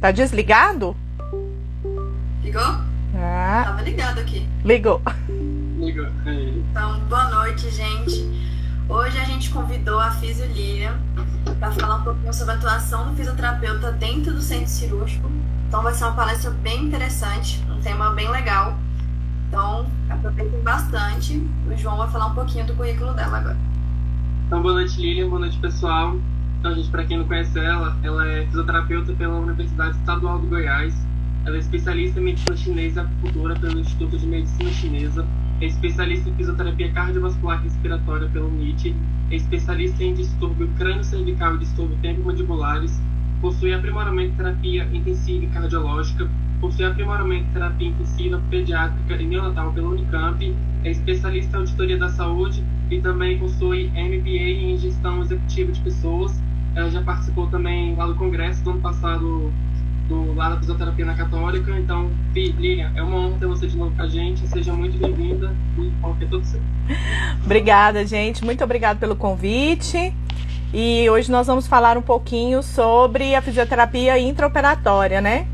Tá desligado? Ligou? Ah, Tava ligado aqui. ligou. Ligou. Então, boa noite, gente. Hoje a gente convidou a Físio Lilian para falar um pouquinho sobre a atuação do fisioterapeuta dentro do centro cirúrgico. Então vai ser uma palestra bem interessante, um tema bem legal. Então, aproveitem bastante. O João vai falar um pouquinho do currículo dela agora. Então, boa noite, Lilian. Boa noite, pessoal. Então, gente, para quem não conhece ela é fisioterapeuta pela Universidade Estadual do Goiás. Ela é especialista em medicina chinesa e acupuntura pelo Instituto de Medicina Chinesa. É especialista em fisioterapia cardiovascular e respiratória pelo MIT. É especialista em distúrbio crânio-cervical e distúrbio tempomandibulares. Possui aprimoramento em terapia intensiva e cardiológica. Possui aprimoramento em terapia intensiva, pediátrica e neonatal pela Unicamp. É especialista em auditoria da saúde e também possui MBA em gestão executiva de pessoas. Ela já participou também lá do congresso do ano passado lá da fisioterapia na Católica. Então, Lilian, é uma honra ter você de novo com a gente. Seja muito bem-vinda e qualquer tudo certo. Obrigada, gente. Muito obrigada pelo convite. E hoje nós vamos falar um pouquinho sobre a fisioterapia intraoperatória, né?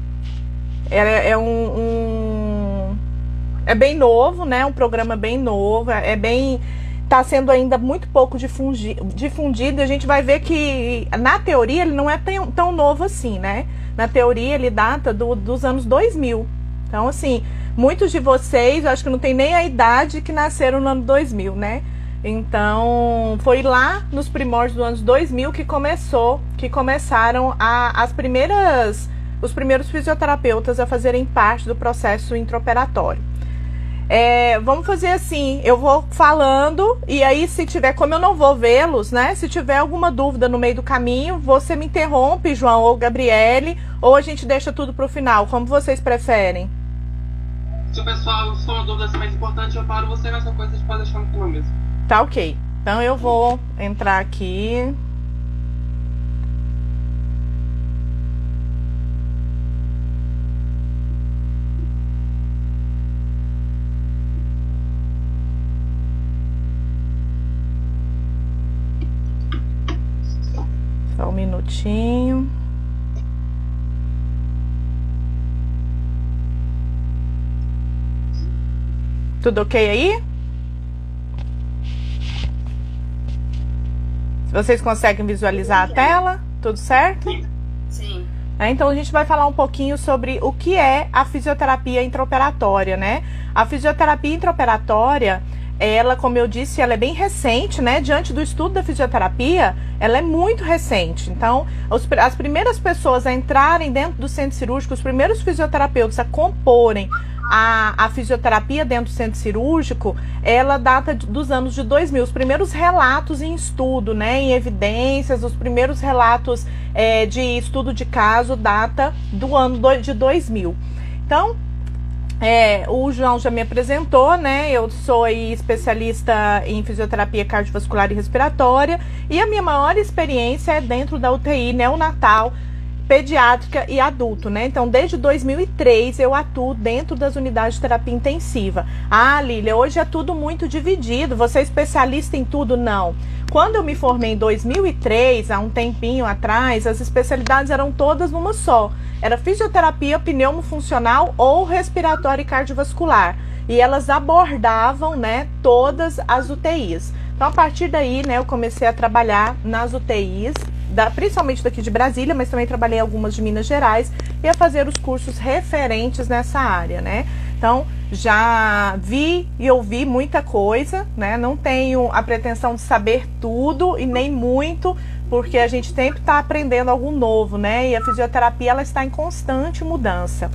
É bem novo, né? Um programa bem novo. Está sendo ainda muito pouco difundido. A gente vai ver que, na teoria, ele não é tão novo assim, né? Na teoria, ele data dos anos 2000. Então, assim, muitos de vocês, eu acho que não tem nem a idade que nasceram no ano 2000, né? Então, foi lá nos primórdios dos anos 2000 que começaram os primeiros fisioterapeutas a fazerem parte do processo intraoperatório. Vamos fazer assim, eu vou falando e aí se tiver, como eu não vou vê-los, né? Se tiver alguma dúvida no meio do caminho, você me interrompe, João ou Gabriele, ou a gente deixa tudo para o final, como vocês preferem. Se o pessoal for uma dúvida mais importante, eu paro você nessa coisa, a gente pode deixar no final mesmo. Tá ok. Então eu vou entrar aqui. Só um minutinho. Tudo ok aí? Vocês conseguem visualizar a tela? Tudo certo? Sim. Então a gente vai falar um pouquinho sobre o que é a fisioterapia intraoperatória, né? A fisioterapia intraoperatória, ela, como eu disse, ela é bem recente, né? Diante do estudo da fisioterapia, ela é muito recente. Então, as primeiras pessoas a entrarem dentro do centro cirúrgico, os primeiros fisioterapeutas a comporem a fisioterapia dentro do centro cirúrgico, ela data dos anos de 2000. Os primeiros relatos em estudo, né, em evidências, os primeiros relatos de estudo de caso data do ano de 2000. Então, o João já me apresentou, né? Eu sou especialista em fisioterapia cardiovascular e respiratória e a minha maior experiência é dentro da UTI neonatal, pediátrica e adulto, né? Então, desde 2003 eu atuo dentro das unidades de terapia intensiva. Ah, Lília, hoje é tudo muito dividido. Você é especialista em tudo? Não. Quando eu me formei em 2003, há um tempinho atrás, as especialidades eram todas numa só. Era fisioterapia pneumofuncional ou respiratória e cardiovascular. E elas abordavam, né, todas as UTIs. Então, a partir daí, né, eu comecei a trabalhar nas UTIs, principalmente daqui de Brasília, mas também trabalhei em algumas de Minas Gerais, e a fazer os cursos referentes nessa área, né? Então, já vi e ouvi muita coisa, né? Não tenho a pretensão de saber tudo e nem muito, porque a gente sempre está aprendendo algo novo, né? E a fisioterapia, ela está em constante mudança.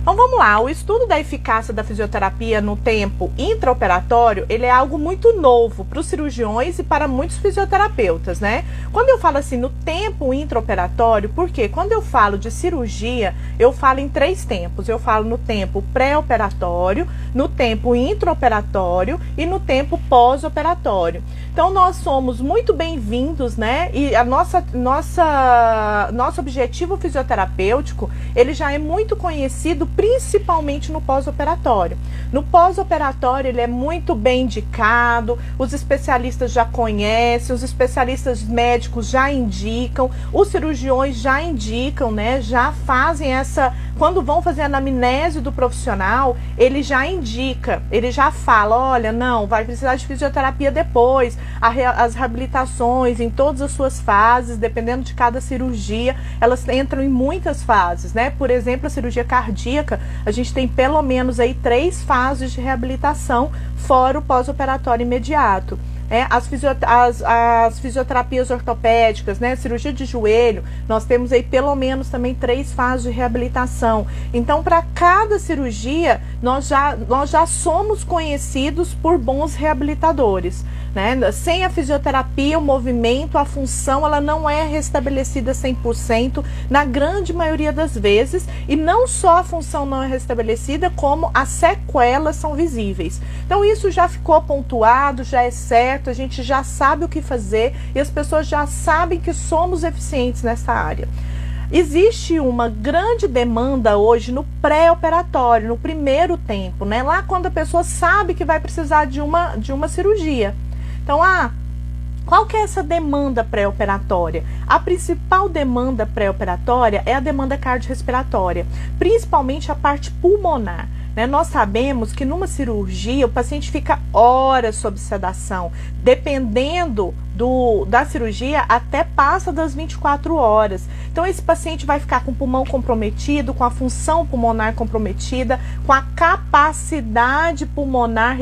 Então vamos lá, o estudo da eficácia da fisioterapia no tempo intraoperatório, ele é algo muito novo para os cirurgiões e para muitos fisioterapeutas, né? Quando eu falo assim no tempo intraoperatório, porque quando eu falo de cirurgia, eu falo em 3 tempos. Eu falo no tempo pré-operatório, no tempo intraoperatório e no tempo pós-operatório. Então nós somos muito bem-vindos, né? E a nosso objetivo fisioterapêutico, ele já é muito conhecido principalmente no pós-operatório. No pós-operatório ele é muito bem indicado, os especialistas já conhecem, os especialistas médicos já indicam, os cirurgiões já indicam, né? Já fazem essa... Quando vão fazer a anamnese do profissional, ele já indica, ele já fala, olha, não, vai precisar de fisioterapia depois, as reabilitações em todas as suas fases, dependendo de cada cirurgia, elas entram em muitas fases, né? Por exemplo, a cirurgia cardíaca, a gente tem pelo menos aí 3 fases de reabilitação, fora o pós-operatório imediato. As fisioterapias ortopédicas, né, cirurgia de joelho, nós temos aí pelo menos também 3 fases de reabilitação. Então, para cada cirurgia, nós já somos conhecidos por bons reabilitadores, né? Sem a fisioterapia, o movimento, a função, ela não é restabelecida 100% na grande maioria das vezes, e não só a função não é restabelecida, como as sequelas são visíveis. Então, isso já ficou pontuado, já é certo, a gente já sabe o que fazer e as pessoas já sabem que somos eficientes nessa área. Existe uma grande demanda hoje no pré-operatório, no primeiro tempo, né? Lá quando a pessoa sabe que vai precisar de uma cirurgia. Então, qual que é essa demanda pré-operatória? A principal demanda pré-operatória é a demanda cardiorrespiratória, principalmente a parte pulmonar. Nós sabemos que numa cirurgia o paciente fica horas sob sedação, dependendo da cirurgia até passa das 24 horas. Então esse paciente vai ficar com o pulmão comprometido, com a função pulmonar comprometida, com a capacidade pulmonar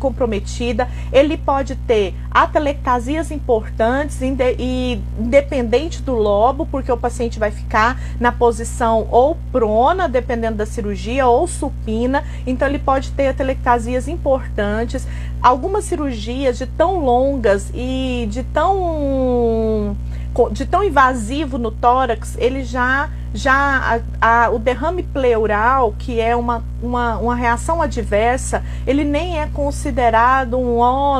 comprometida. Ele pode ter atelectasias importantes e independente do lobo, porque o paciente vai ficar na posição ou prona, dependendo da cirurgia, ou supina. Então ele pode ter atelectasias importantes. Algumas cirurgias de tão longas e de tão invasivo no tórax, ele o derrame pleural, que é uma reação adversa, ele nem é considerado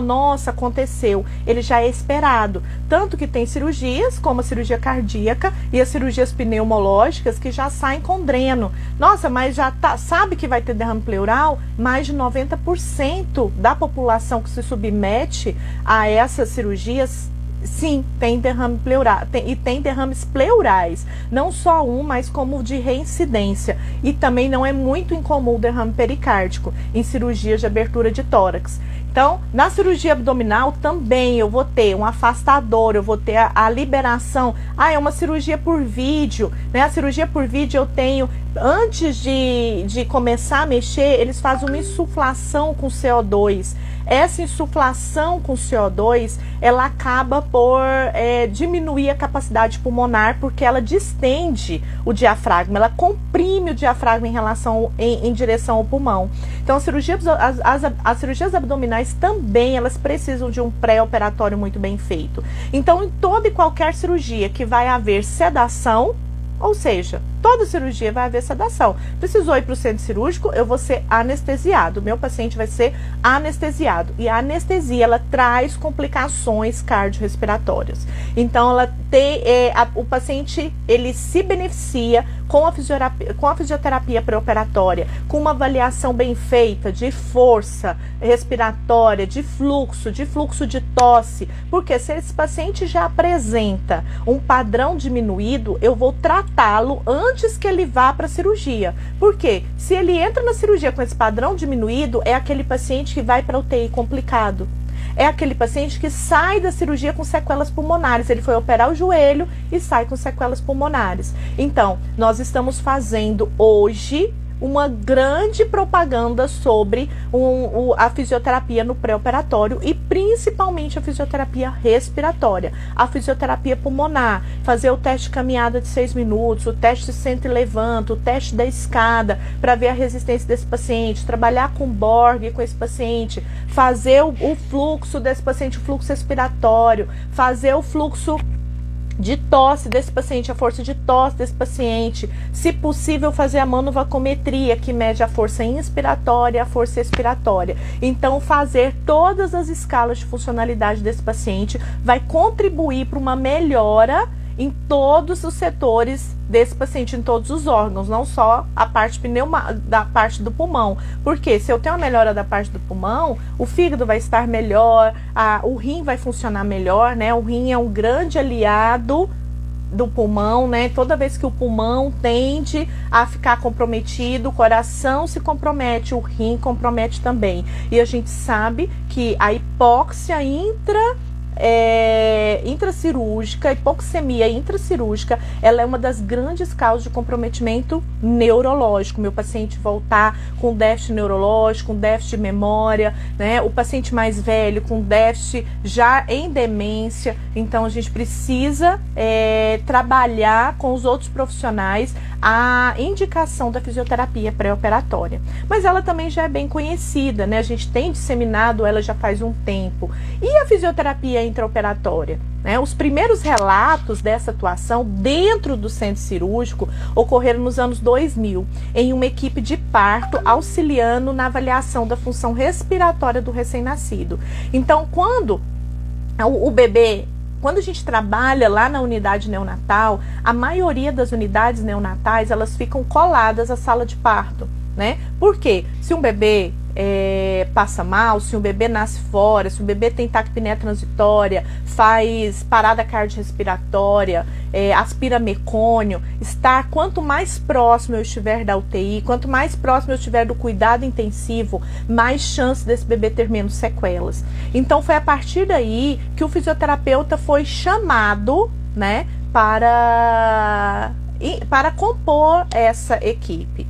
nossa, aconteceu. Ele já é esperado. Tanto que tem cirurgias, como a cirurgia cardíaca e as cirurgias pneumológicas, que já saem com dreno. Nossa, mas sabe que vai ter derrame pleural? Mais de 90% da população que se submete a essas cirurgias, sim, tem derrame pleural, tem derrames pleurais, não só mas como de reincidência. E também não é muito incomum o derrame pericárdico em cirurgias de abertura de tórax. Então, na cirurgia abdominal também eu vou ter um afastador, eu vou ter a liberação. É uma cirurgia por vídeo, né? A cirurgia por vídeo eu tenho, antes de começar a mexer, eles fazem uma insuflação com CO2. Essa insuflação com CO2, ela acaba por diminuir a capacidade pulmonar, porque ela distende o diafragma, ela comprime o diafragma em direção ao pulmão. Então, as cirurgias abdominais também, elas precisam de um pré-operatório muito bem feito. Então, em toda e qualquer cirurgia que vai haver sedação, ou seja, toda cirurgia vai haver sedação. Precisou ir para o centro cirúrgico, eu vou ser anestesiado. Meu paciente vai ser anestesiado. E a anestesia, ela traz complicações cardiorrespiratórias. Então, o paciente, ele se beneficia com a fisioterapia pré-operatória, com uma avaliação bem feita de força respiratória, de fluxo de tosse. Porque se esse paciente já apresenta um padrão diminuído, eu vou tratá-lo antes que ele vá para a cirurgia. Por quê? Se ele entra na cirurgia com esse padrão diminuído, é aquele paciente que vai para UTI complicado. É aquele paciente que sai da cirurgia com sequelas pulmonares. Ele foi operar o joelho e sai com sequelas pulmonares. Então, nós estamos fazendo hoje uma grande propaganda sobre a fisioterapia no pré-operatório e principalmente a fisioterapia respiratória, a fisioterapia pulmonar, fazer o teste de caminhada de 6 minutos, o teste de senta e levanta, o teste da escada para ver a resistência desse paciente, trabalhar com Borg com esse paciente, fazer o fluxo desse paciente, o fluxo respiratório, fazer o fluxo de tosse desse paciente, a força de tosse desse paciente, se possível fazer a manovacometria, que mede a força inspiratória e a força expiratória. Então, fazer todas as escalas de funcionalidade desse paciente vai contribuir para uma melhora em todos os setores desse paciente, em todos os órgãos, não só a parte da parte do pulmão. Porque se eu tenho a melhora da parte do pulmão, o fígado vai estar melhor, o rim vai funcionar melhor, né? O rim é um grande aliado do pulmão, né? Toda vez que o pulmão tende a ficar comprometido, o coração se compromete, o rim compromete também. E a gente sabe que a hipóxia intracirúrgica, hipoxemia intracirúrgica, ela é uma das grandes causas de comprometimento neurológico. Meu paciente voltar com déficit neurológico, com déficit de memória, né? O paciente mais velho com déficit já em demência. Então a gente precisa trabalhar com os outros profissionais a indicação da fisioterapia pré-operatória. Mas ela também já é bem conhecida, né? A gente tem disseminado ela já faz um tempo. E a fisioterapia intraoperatória, né? Os primeiros relatos dessa atuação dentro do centro cirúrgico ocorreram nos anos 2000, em uma equipe de parto auxiliando na avaliação da função respiratória do recém-nascido. Então, quando a gente trabalha lá na unidade neonatal, a maioria das unidades neonatais, elas ficam coladas à sala de parto, né? Por quê? Se um bebê passa mal, se um bebê nasce fora, se um bebê tem taquipneia transitória, faz parada cardiorrespiratória, aspira mecônio, quanto mais próximo eu estiver da UTI, quanto mais próximo eu estiver do cuidado intensivo, mais chance desse bebê ter menos sequelas. Então foi a partir daí que o fisioterapeuta foi chamado, né, para compor essa equipe.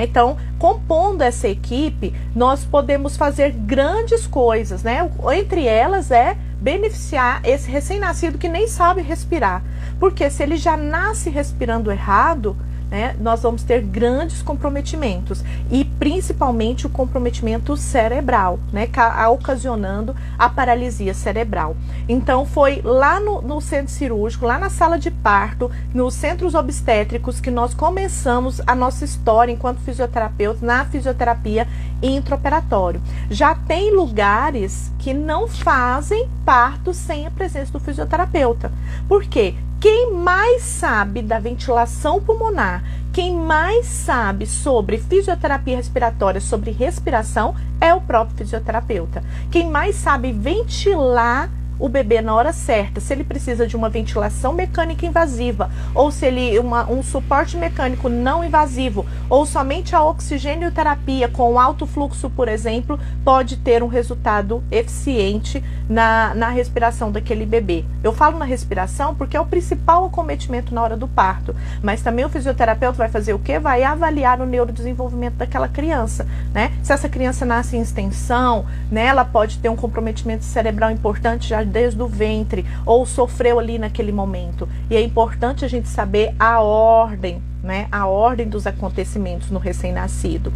Então, compondo essa equipe, nós podemos fazer grandes coisas, né? Entre elas beneficiar esse recém-nascido que nem sabe respirar. Porque se ele já nasce respirando errado, né, nós vamos ter grandes comprometimentos e principalmente o comprometimento cerebral, né, ocasionando a paralisia cerebral. Então foi lá no centro cirúrgico, lá na sala de parto, nos centros obstétricos que nós começamos a nossa história enquanto fisioterapeuta na fisioterapia intraoperatório. Já tem lugares que não fazem parto sem a presença do fisioterapeuta. Por quê? Quem mais sabe da ventilação pulmonar, quem mais sabe sobre fisioterapia respiratória, sobre respiração, é o próprio fisioterapeuta. Quem mais sabe ventilar o bebê na hora certa, se ele precisa de uma ventilação mecânica invasiva, ou se ele um suporte mecânico não invasivo, ou somente a oxigênio-terapia com alto fluxo, por exemplo, pode ter um resultado eficiente na respiração daquele bebê. Eu falo na respiração porque é o principal acometimento na hora do parto, mas também o fisioterapeuta vai fazer o quê? Vai avaliar o neurodesenvolvimento daquela criança, né? Se essa criança nasce em extensão, né, ela pode ter um comprometimento cerebral importante já desde o ventre, ou sofreu ali naquele momento. E é importante a gente saber a ordem, né? A ordem dos acontecimentos no recém-nascido.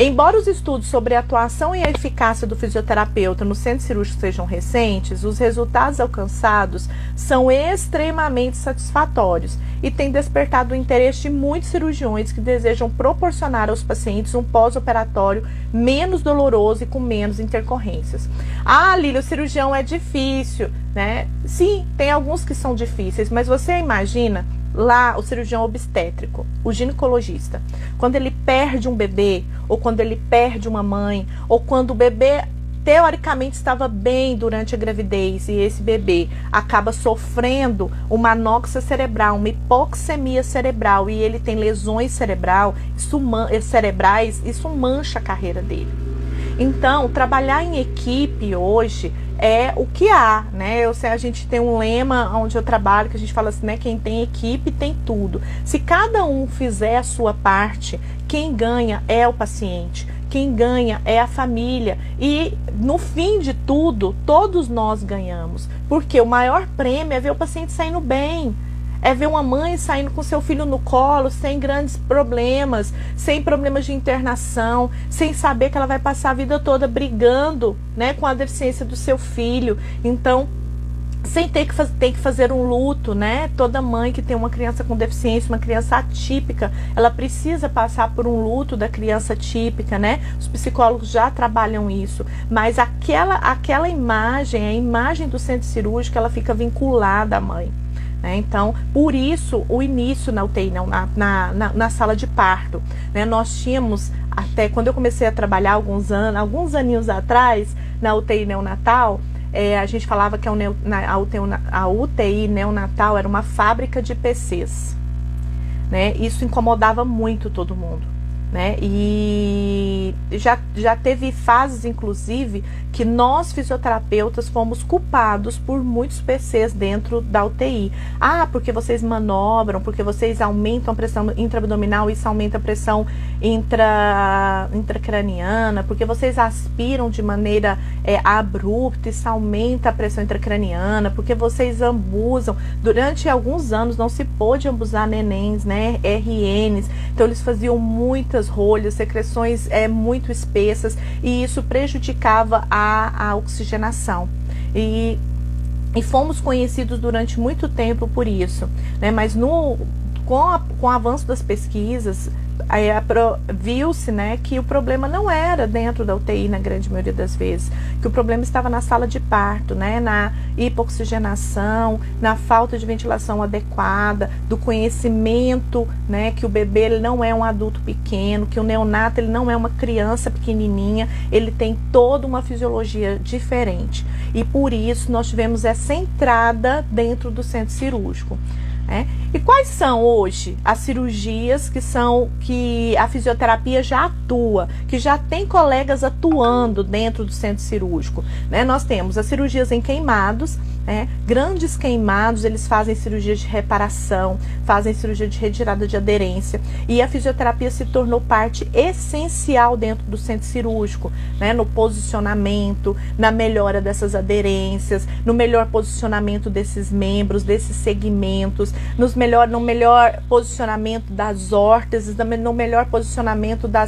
Embora os estudos sobre a atuação e a eficácia do fisioterapeuta no centro cirúrgico sejam recentes, os resultados alcançados são extremamente satisfatórios e têm despertado o interesse de muitos cirurgiões que desejam proporcionar aos pacientes um pós-operatório menos doloroso e com menos intercorrências. Ah, Lília, o cirurgião é difícil, né? Sim, tem alguns que são difíceis, mas você imagina lá o cirurgião obstétrico, o ginecologista, quando ele perde um bebê, ou quando ele perde uma mãe, ou quando o bebê teoricamente estava bem durante a gravidez e esse bebê acaba sofrendo uma anoxia cerebral, uma hipoxemia cerebral e ele tem lesões cerebrais, isso mancha a carreira dele. Então, trabalhar em equipe hoje é o que há, né? A gente tem um lema onde eu trabalho que a gente fala assim, né? Quem tem equipe tem tudo. Se cada um fizer a sua parte, quem ganha é o paciente, quem ganha é a família e no fim de tudo, todos nós ganhamos, porque o maior prêmio é ver o paciente saindo bem. É ver uma mãe saindo com seu filho no colo, sem grandes problemas, sem problemas de internação, sem saber que ela vai passar a vida toda brigando, né, com a deficiência do seu filho. Então, sem ter que fazer um luto, né? Toda mãe que tem uma criança com deficiência, uma criança atípica, ela precisa passar por um luto da criança atípica, né? Os psicólogos já trabalham isso, mas aquela imagem, a imagem do centro cirúrgico, ela fica vinculada à mãe. né? Então, por isso, o início na UTI, na sala de parto, né? Nós tínhamos, até quando eu comecei a trabalhar alguns aninhos atrás, na UTI neonatal, a gente falava que a UTI neonatal era uma fábrica de PCs, né? Isso incomodava muito todo mundo, né? E já teve fases, inclusive, que nós fisioterapeutas fomos culpados por muitos PCs dentro da UTI. Porque vocês manobram, porque vocês aumentam a pressão intraabdominal, isso aumenta a pressão intracraniana, porque vocês aspiram de maneira abrupta, isso aumenta a pressão intracraniana, porque vocês abusam. Durante alguns anos não se pôde abusar nenéns, né? RNs, então eles faziam muitas rolhas, secreções muito espessas, e isso prejudicava a oxigenação. E fomos conhecidos durante muito tempo por isso, né? Mas com o avanço das pesquisas, viu-se, né, que o problema não era dentro da UTI, na grande maioria das vezes, que o problema estava na sala de parto, né, na hipoxigenação, na falta de ventilação adequada, do conhecimento, né, que o bebê ele não é um adulto pequeno, que o neonato ele não é uma criança pequenininha, ele tem toda uma fisiologia diferente. E por isso nós tivemos essa entrada dentro do centro cirúrgico. E quais são hoje as cirurgias que a fisioterapia já atua, que já tem colegas atuando dentro do centro cirúrgico, né? Nós temos as cirurgias em queimados, né? Grandes queimados, eles fazem cirurgia de reparação, fazem cirurgia de retirada de aderência, e a fisioterapia se tornou parte essencial dentro do centro cirúrgico, né? No posicionamento, na melhora dessas aderências, no melhor posicionamento desses membros, desses segmentos, no melhor posicionamento das órteses, no melhor posicionamento da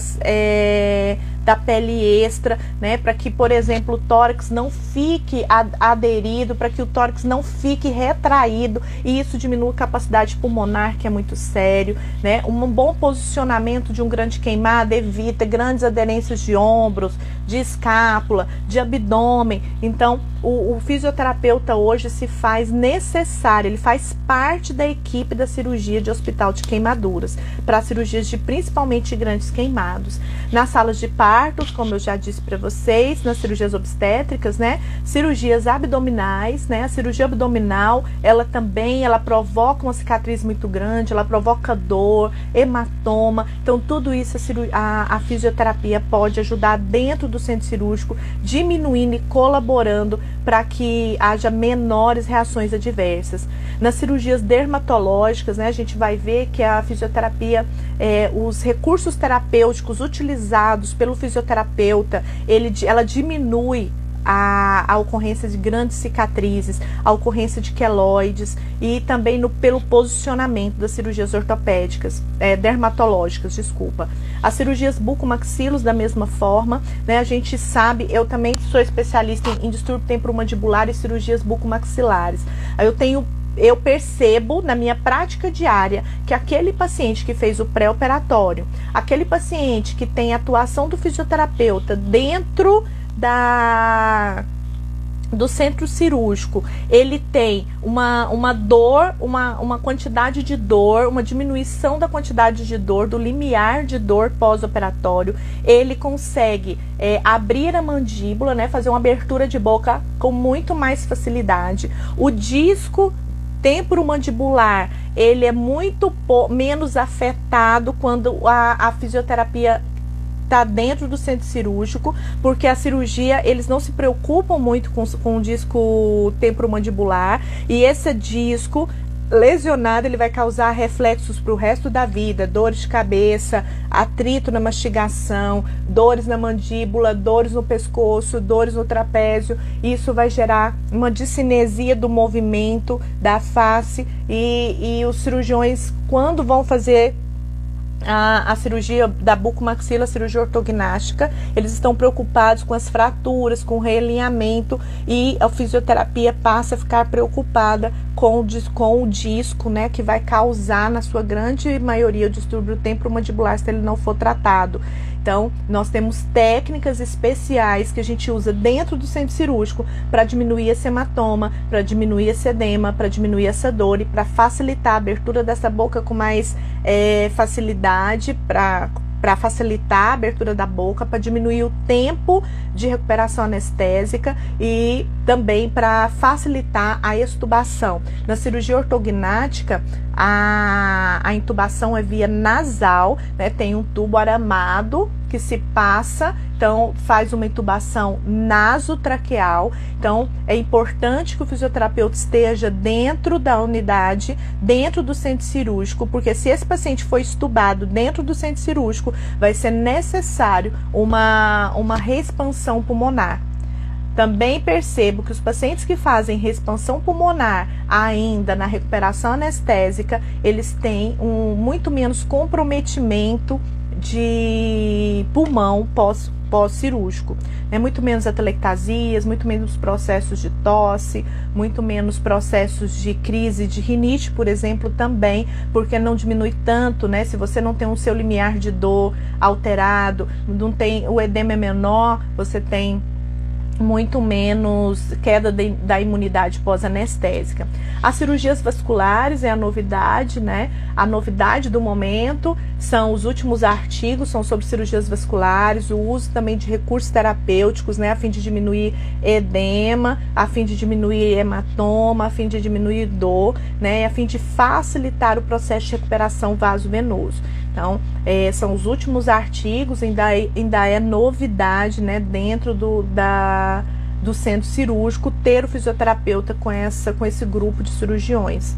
pele extra, né, para que, por exemplo, o tórax não fique aderido, para que o tórax não fique retraído, e isso diminui a capacidade pulmonar, que é muito sério, né? Um bom posicionamento de um grande queimado evita grandes aderências de ombros, de escápula, de abdômen. Então, o fisioterapeuta hoje se faz necessário, ele faz parte da equipe da cirurgia de hospital de queimaduras, para cirurgias principalmente grandes queimados. Nas salas de partos, como eu já disse para vocês, nas cirurgias obstétricas, né? Cirurgias abdominais, né? A cirurgia abdominal, ela provoca uma cicatriz muito grande, ela provoca dor, hematoma. Então, tudo isso a fisioterapia pode ajudar dentro do centro cirúrgico, diminuindo e colaborando para que haja menores reações adversas. Nas cirurgias dermatológicas, né, a gente vai ver que a fisioterapia, os recursos terapêuticos utilizados pelo fisioterapeuta, ela diminui a ocorrência de grandes cicatrizes, a ocorrência de queloides, e também pelo posicionamento das cirurgias ortopédicas, dermatológicas, desculpa. As cirurgias bucomaxilos, da mesma forma, né, a gente sabe, eu também sou especialista em distúrbio temporomandibular e cirurgias bucomaxilares. Eu percebo na minha prática diária que aquele paciente que fez o pré-operatório, aquele paciente que tem a atuação do fisioterapeuta dentro do centro cirúrgico, ele tem uma dor, uma quantidade de dor, uma diminuição da quantidade de dor, do limiar de dor pós-operatório. Ele consegue abrir a mandíbula, né, fazer uma abertura de boca com muito mais facilidade. O disco temporomandibular, ele é muito menos afetado quando a fisioterapia está dentro do centro cirúrgico, porque a cirurgia, eles não se preocupam muito com o disco temporomandibular, e esse disco lesionado, ele vai causar reflexos para o resto da vida, dores de cabeça, atrito na mastigação, dores na mandíbula, dores no pescoço, dores no trapézio. Isso vai gerar uma discinesia do movimento da face, e os cirurgiões, quando vão fazer a cirurgia da bucomaxila, a cirurgia ortognástica, eles estão preocupados com as fraturas, com o realinhamento, e a fisioterapia passa a ficar preocupada com o disco, né, que vai causar, na sua grande maioria, o distúrbio temporomandibular se ele não for tratado. Então, nós temos técnicas especiais que a gente usa dentro do centro cirúrgico para diminuir esse hematoma, para diminuir esse edema, para diminuir essa dor e para facilitar a abertura dessa boca com mais facilidade, para facilitar a abertura da boca, para diminuir o tempo de recuperação anestésica e também para facilitar a extubação. Na cirurgia ortognática, a intubação é via nasal, né? Tem um tubo aramado que se passa, então faz uma intubação nasotraqueal. Então é importante que o fisioterapeuta esteja dentro da unidade, dentro do centro cirúrgico, porque se esse paciente for extubado dentro do centro cirúrgico, vai ser necessário uma reexpansão pulmonar. Também percebo que os pacientes que fazem reexpansão pulmonar ainda na recuperação anestésica, eles têm muito menos comprometimento de pulmão pós-cirúrgico, né? Muito menos atelectasias, muito menos processos de tosse, muito menos processos de crise de rinite, por exemplo, também, porque não diminui tanto, né? Se você não tem um seu limiar de dor alterado, não tem, o edema é menor, você tem muito menos queda da imunidade pós-anestésica. As cirurgias vasculares é a novidade, né? A novidade do momento são os últimos artigos, são sobre cirurgias vasculares, o uso também de recursos terapêuticos, né? A fim de diminuir edema, a fim de diminuir hematoma, a fim de diminuir dor, né? A fim de facilitar o processo de recuperação vasovenoso. Então, são os últimos artigos, ainda é novidade, né, dentro do centro cirúrgico ter o fisioterapeuta com esse grupo de cirurgiões,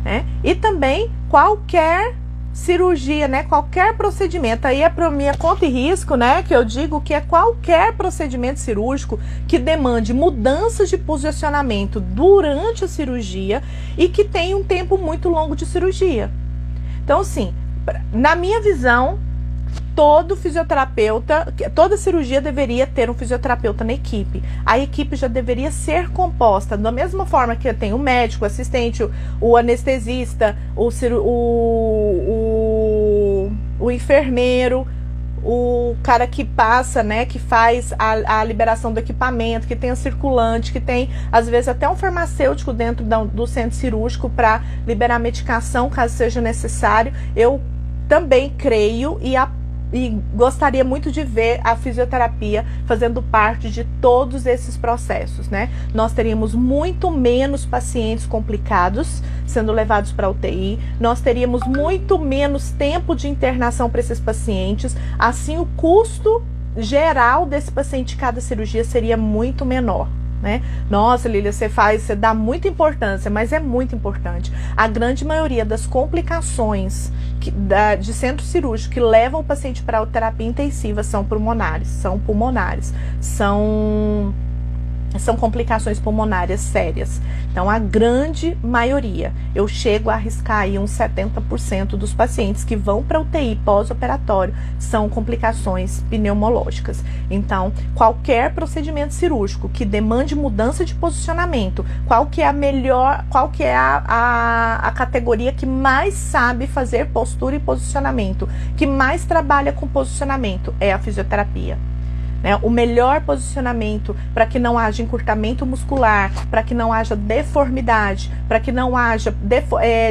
né? E também qualquer cirurgia, né, qualquer procedimento, aí é para minha conta e risco, né, que eu digo que é qualquer procedimento cirúrgico que demande mudanças de posicionamento durante a cirurgia e que tenha um tempo muito longo de cirurgia. Então, assim, na minha visão, todo fisioterapeuta, toda cirurgia deveria ter um fisioterapeuta na equipe. A equipe já deveria ser composta da mesma forma que tem o médico, o assistente, o anestesista, o enfermeiro, o cara que passa, né, que faz a liberação do equipamento, que tem o circulante, que tem, às vezes, até um farmacêutico dentro do centro cirúrgico para liberar medicação, caso seja necessário. Eu também creio e gostaria muito de ver a fisioterapia fazendo parte de todos esses processos, né? Nós teríamos muito menos pacientes complicados sendo levados para UTI, nós teríamos muito menos tempo de internação para esses pacientes, assim o custo geral desse paciente, cada cirurgia seria muito menor, né? Nossa, Lília, você dá muita importância, mas é muito importante. A grande maioria das complicações de centro cirúrgico que levam o paciente para a terapia intensiva são pulmonares, são complicações pulmonares sérias. Então, a grande maioria, eu chego a arriscar aí uns 70% dos pacientes que vão para UTI pós-operatório são complicações pneumológicas. Então, qualquer procedimento cirúrgico que demande mudança de posicionamento, qual que é a categoria que mais sabe fazer postura e posicionamento, que mais trabalha com posicionamento, é a fisioterapia. Né, o melhor posicionamento para que não haja encurtamento muscular, para que não haja deformidade, para que não haja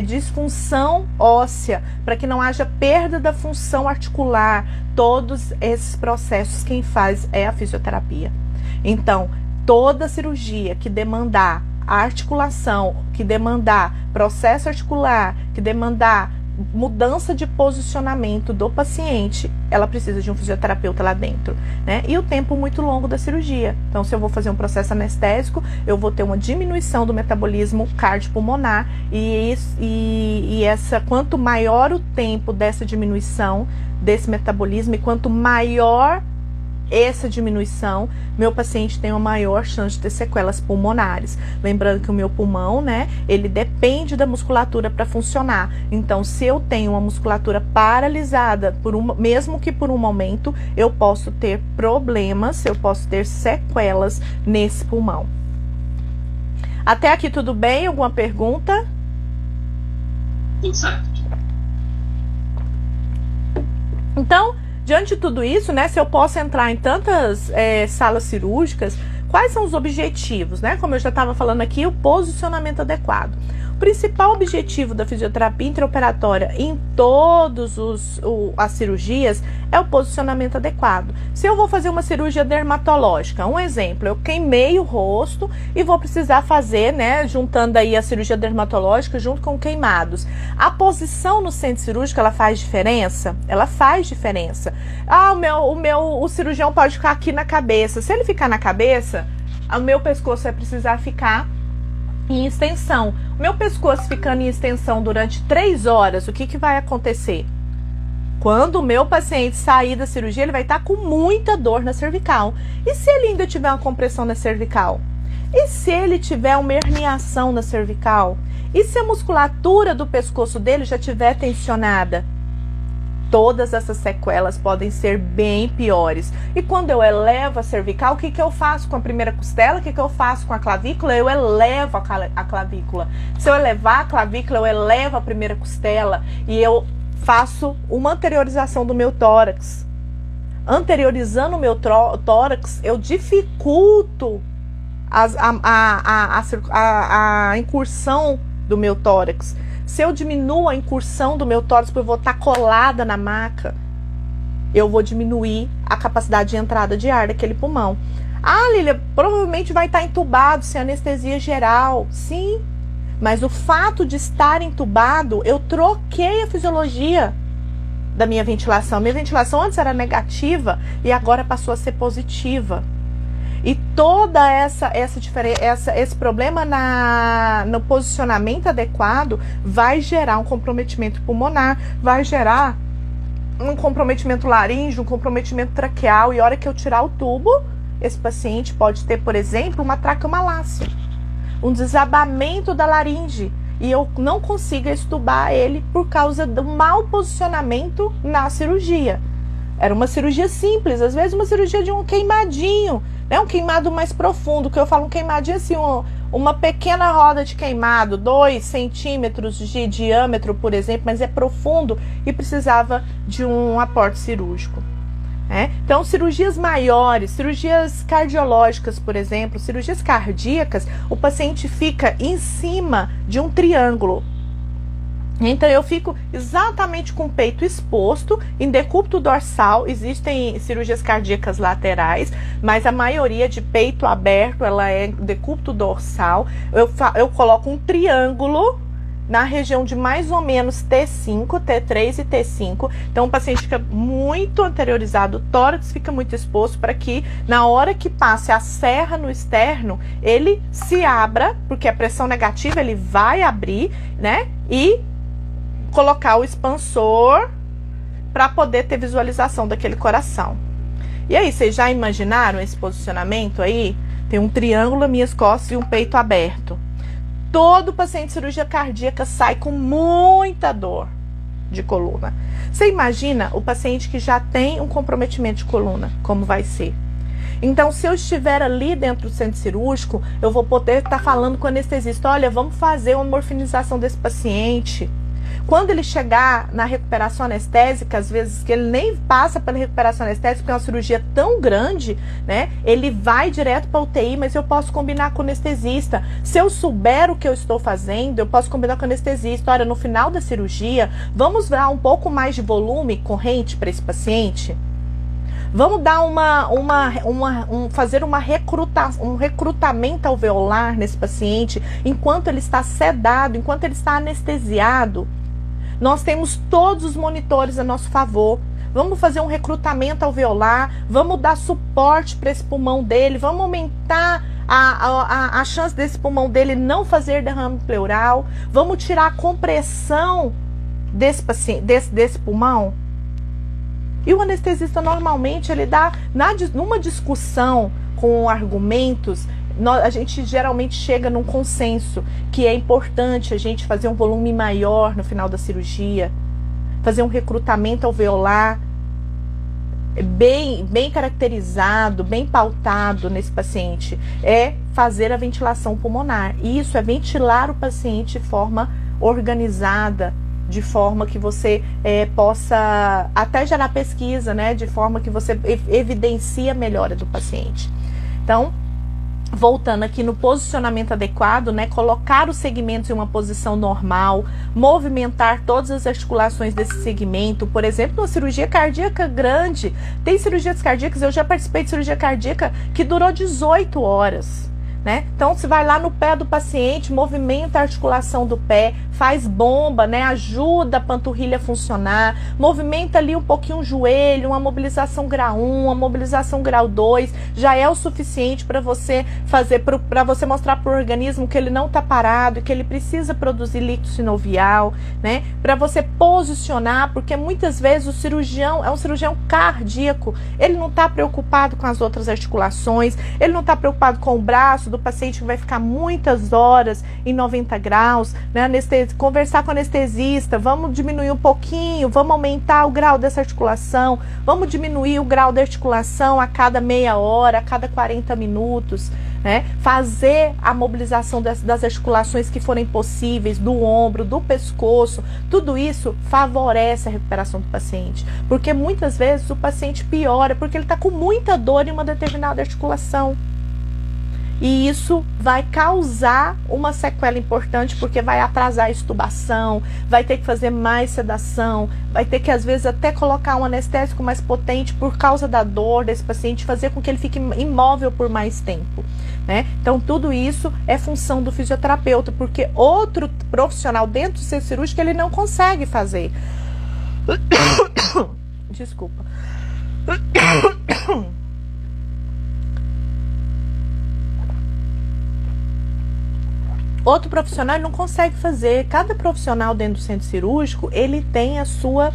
disfunção óssea, para que não haja perda da função articular, todos esses processos quem faz é a fisioterapia. Então, toda cirurgia que demandar articulação, que demandar processo articular, que demandar mudança de posicionamento do paciente, ela precisa de um fisioterapeuta lá dentro, né? E o tempo muito longo da cirurgia. Então, se eu vou fazer um processo anestésico, eu vou ter uma diminuição do metabolismo cardiopulmonar quanto maior o tempo dessa diminuição desse metabolismo e quanto maior essa diminuição, meu paciente tem uma maior chance de ter sequelas pulmonares. Lembrando que o meu pulmão, né, ele depende da musculatura para funcionar. Então, se eu tenho uma musculatura paralisada, mesmo que por um momento, eu posso ter problemas, eu posso ter sequelas nesse pulmão. Até aqui tudo bem? Alguma pergunta? Tudo certo. Então, diante de tudo isso, né, se eu posso entrar em tantas salas cirúrgicas, quais são os objetivos, né? Como eu já estava falando aqui, o posicionamento adequado. O principal objetivo da fisioterapia intraoperatória em todas as cirurgias é o posicionamento adequado. Se eu vou fazer uma cirurgia dermatológica, um exemplo, eu queimei o rosto e vou precisar fazer, né, juntando aí a cirurgia dermatológica junto com queimados. A posição no centro cirúrgico, ela faz diferença? Ela faz diferença. Ah, o cirurgião pode ficar aqui na cabeça. Se ele ficar na cabeça, o meu pescoço vai precisar ficar em extensão. O meu pescoço ficando em extensão durante 3 horas, o que vai acontecer? Quando o meu paciente sair da cirurgia, ele vai estar com muita dor na cervical. E se ele ainda tiver uma compressão na cervical? E se ele tiver uma herniação na cervical? E se a musculatura do pescoço dele já estiver tensionada? Todas essas sequelas podem ser bem piores. E quando eu elevo a cervical, o que eu faço com a primeira costela? O que eu faço com a clavícula? Eu elevo a clavícula. Se eu elevar a clavícula, eu elevo a primeira costela e eu faço uma anteriorização do meu tórax. Anteriorizando o meu tórax, eu dificulto a incursão do meu tórax. Se eu diminuo a incursão do meu tórax, porque eu vou estar colada na maca, eu vou diminuir a capacidade de entrada de ar daquele pulmão. Ah, Lília, provavelmente vai estar entubado, sem anestesia geral. Sim, mas o fato de estar entubado, eu troquei a fisiologia da minha ventilação. Minha ventilação antes era negativa e agora passou a ser positiva. E toda esse problema no posicionamento adequado vai gerar um comprometimento pulmonar, vai gerar um comprometimento laríngeo, um comprometimento traqueal. E a hora que eu tirar o tubo, esse paciente pode ter, por exemplo, uma traqueomalácia, um desabamento da laringe. E eu não consigo extubar ele por causa do mau posicionamento na cirurgia. Era uma cirurgia simples, às vezes uma cirurgia de um queimadinho, né? Um queimado mais profundo, que eu falo um queimadinho assim, uma pequena roda de queimado, 2 centímetros de diâmetro, por exemplo, mas é profundo e precisava de um aporte cirúrgico. Então, cirurgias maiores, cirurgias cardiológicas, por exemplo, cirurgias cardíacas, o paciente fica em cima de um triângulo. Então, eu fico exatamente com o peito exposto, em decúbito dorsal. Existem cirurgias cardíacas laterais, mas a maioria de peito aberto, ela é decúbito dorsal. Eu coloco um triângulo na região de mais ou menos T5, T3 e T5. Então, o paciente fica muito anteriorizado, o tórax fica muito exposto para que, na hora que passe a serra no externo, ele se abra, porque a pressão negativa ele vai abrir, né? E colocar o expansor para poder ter visualização daquele coração. E aí, vocês já imaginaram esse posicionamento aí? Tem um triângulo nas minhas costas e um peito aberto. Todo paciente de cirurgia cardíaca sai com muita dor de coluna. Você imagina o paciente que já tem um comprometimento de coluna, como vai ser? Então, se eu estiver ali dentro do centro cirúrgico, eu vou poder estar falando com o anestesista: olha, vamos fazer uma morfinização desse paciente. Quando ele chegar na recuperação anestésica, às vezes que ele nem passa pela recuperação anestésica, porque é uma cirurgia tão grande, né? Ele vai direto para UTI, mas eu posso combinar com o anestesista. Se eu souber o que eu estou fazendo, eu posso combinar com o anestesista: olha, no final da cirurgia, vamos dar um pouco mais de volume corrente para esse paciente? Vamos dar fazer um recrutamento alveolar nesse paciente enquanto ele está sedado, enquanto ele está anestesiado. Nós temos todos os monitores a nosso favor. Vamos fazer um recrutamento alveolar, vamos dar suporte para esse pulmão dele, vamos aumentar a chance desse pulmão dele não fazer derrame pleural, vamos tirar a compressão desse pulmão. E o anestesista normalmente ele dá, numa discussão com argumentos, a gente geralmente chega num consenso que é importante a gente fazer um volume maior no final da cirurgia, fazer um recrutamento alveolar bem caracterizado, bem pautado nesse paciente, é fazer a ventilação pulmonar. E isso é ventilar o paciente de forma organizada, de forma que você possa até gerar pesquisa, né? De forma que você evidencia a melhora do paciente. Então, voltando aqui no posicionamento adequado, né? Colocar os segmentos em uma posição normal, movimentar todas as articulações desse segmento. Por exemplo, uma cirurgia cardíaca grande. Tem cirurgias cardíacas, eu já participei de cirurgia cardíaca que durou 18 horas. Né? Então, você vai lá no pé do paciente, movimenta a articulação do pé, faz bomba, né? Ajuda a panturrilha a funcionar, movimenta ali um pouquinho o joelho, uma mobilização grau 1, uma mobilização grau 2, já é o suficiente para você fazer, para você mostrar para o organismo que ele não está parado, que ele precisa produzir líquido sinovial, né? Para você posicionar, porque muitas vezes o cirurgião é um cirurgião cardíaco, ele não está preocupado com as outras articulações, ele não está preocupado com o braço do paciente que vai ficar muitas horas em 90 graus, né? Conversar com o anestesista, vamos diminuir um pouquinho, vamos aumentar o grau dessa articulação, vamos diminuir o grau da articulação a cada meia hora, a cada 40 minutos, né? Fazer a mobilização das articulações que forem possíveis, do ombro, do pescoço, tudo isso favorece a recuperação do paciente, porque muitas vezes o paciente piora porque ele está com muita dor em uma determinada articulação. E isso vai causar uma sequela importante, porque vai atrasar a extubação, vai ter que fazer mais sedação, vai ter que às vezes até colocar um anestésico mais potente por causa da dor desse paciente, fazer com que ele fique imóvel por mais tempo, né? Então tudo isso é função do fisioterapeuta, porque outro profissional dentro do centro cirúrgico ele não consegue fazer. Desculpa. Outro profissional não consegue fazer. Cada profissional dentro do centro cirúrgico, ele tem a sua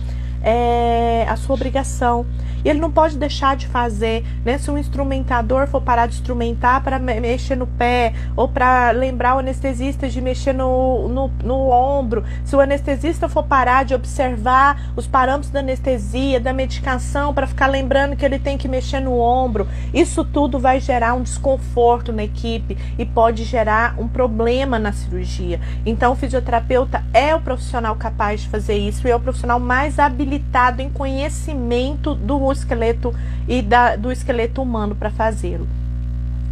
obrigação. E ele não pode deixar de fazer, né? Se um instrumentador for parar de instrumentar para mexer no pé, ou para lembrar o anestesista de mexer no ombro, se o anestesista for parar de observar os parâmetros da anestesia, da medicação, para ficar lembrando que ele tem que mexer no ombro, isso tudo vai gerar um desconforto na equipe e pode gerar um problema na cirurgia. Então o fisioterapeuta é o profissional capaz de fazer isso e é o profissional mais habilitado em conhecimento do esqueleto e do esqueleto humano para fazê-lo.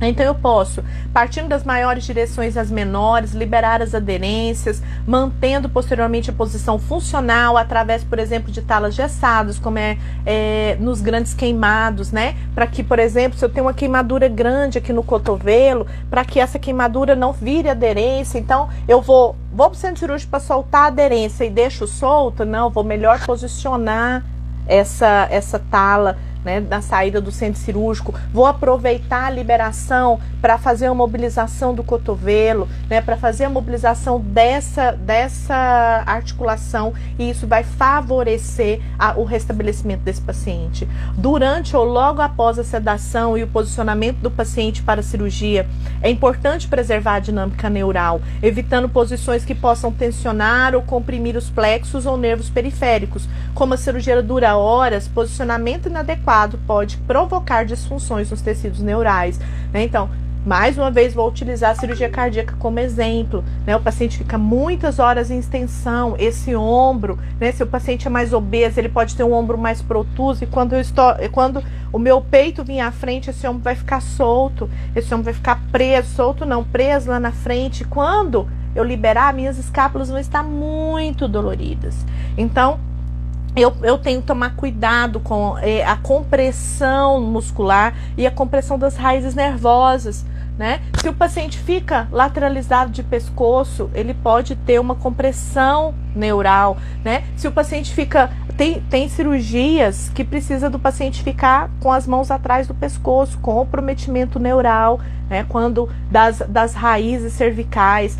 Então eu posso, partindo das maiores direções às menores, liberar as aderências, mantendo posteriormente a posição funcional através, por exemplo, de talas gessadas, como nos grandes queimados, né? Para que, por exemplo, se eu tenho uma queimadura grande aqui no cotovelo, para que essa queimadura não vire aderência, então eu vou para o centro cirúrgico para soltar a aderência e deixo solta? Não, vou melhor posicionar essa tala, né, na saída do centro cirúrgico, vou aproveitar a liberação para fazer a mobilização do cotovelo, né, para fazer a mobilização dessa articulação, e isso vai favorecer o restabelecimento desse paciente. Durante ou logo após a sedação e o posicionamento do paciente para a cirurgia, é importante preservar a dinâmica neural, evitando posições que possam tensionar ou comprimir os plexos ou nervos periféricos. Como a cirurgia dura horas, posicionamento inadequado pode provocar disfunções nos tecidos neurais, né? Então, mais uma vez, vou utilizar a cirurgia cardíaca como exemplo, né? O paciente fica muitas horas em extensão, esse ombro, né? Se o paciente é mais obeso, ele pode ter um ombro mais protuso, e quando o meu peito vir à frente, esse ombro vai ficar solto, esse ombro vai ficar preso, solto não, preso lá na frente. Quando eu liberar, minhas escápulas vão estar muito doloridas. Então, eu tenho que tomar cuidado com a compressão muscular e a compressão das raízes nervosas, né? Se o paciente fica lateralizado de pescoço, ele pode ter uma compressão neural, né? Se o paciente fica... Tem cirurgias que precisa do paciente ficar com as mãos atrás do pescoço, com comprometimento neural, né? Quando das raízes cervicais.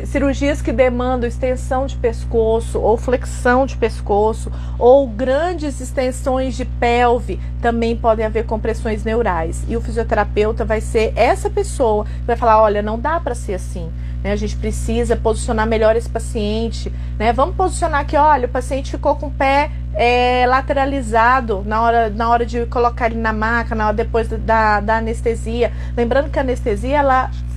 Cirurgias que demandam extensão de pescoço ou flexão de pescoço ou grandes extensões de pelve, também podem haver compressões neurais. E o fisioterapeuta vai ser essa pessoa que vai falar, olha, não dá para ser assim, né? A gente precisa posicionar melhor esse paciente, né? Vamos posicionar aqui, olha, o paciente ficou com o pé lateralizado na hora de colocar ele na maca, depois da anestesia. Lembrando que a anestesia,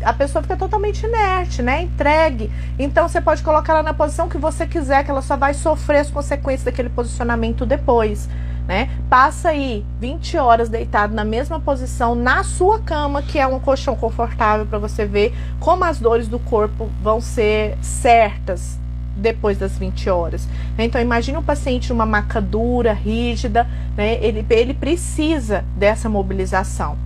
a pessoa fica totalmente inerte, né? Entregue. Então você pode colocar ela na posição que você quiser, que ela só vai sofrer as consequências daquele posicionamento depois, né? Passa aí 20 horas deitado na mesma posição na sua cama, que é um colchão confortável, para você ver como as dores do corpo vão ser certas depois das 20 horas. Então imagine um paciente numa maca dura, rígida, né? Ele precisa dessa mobilização.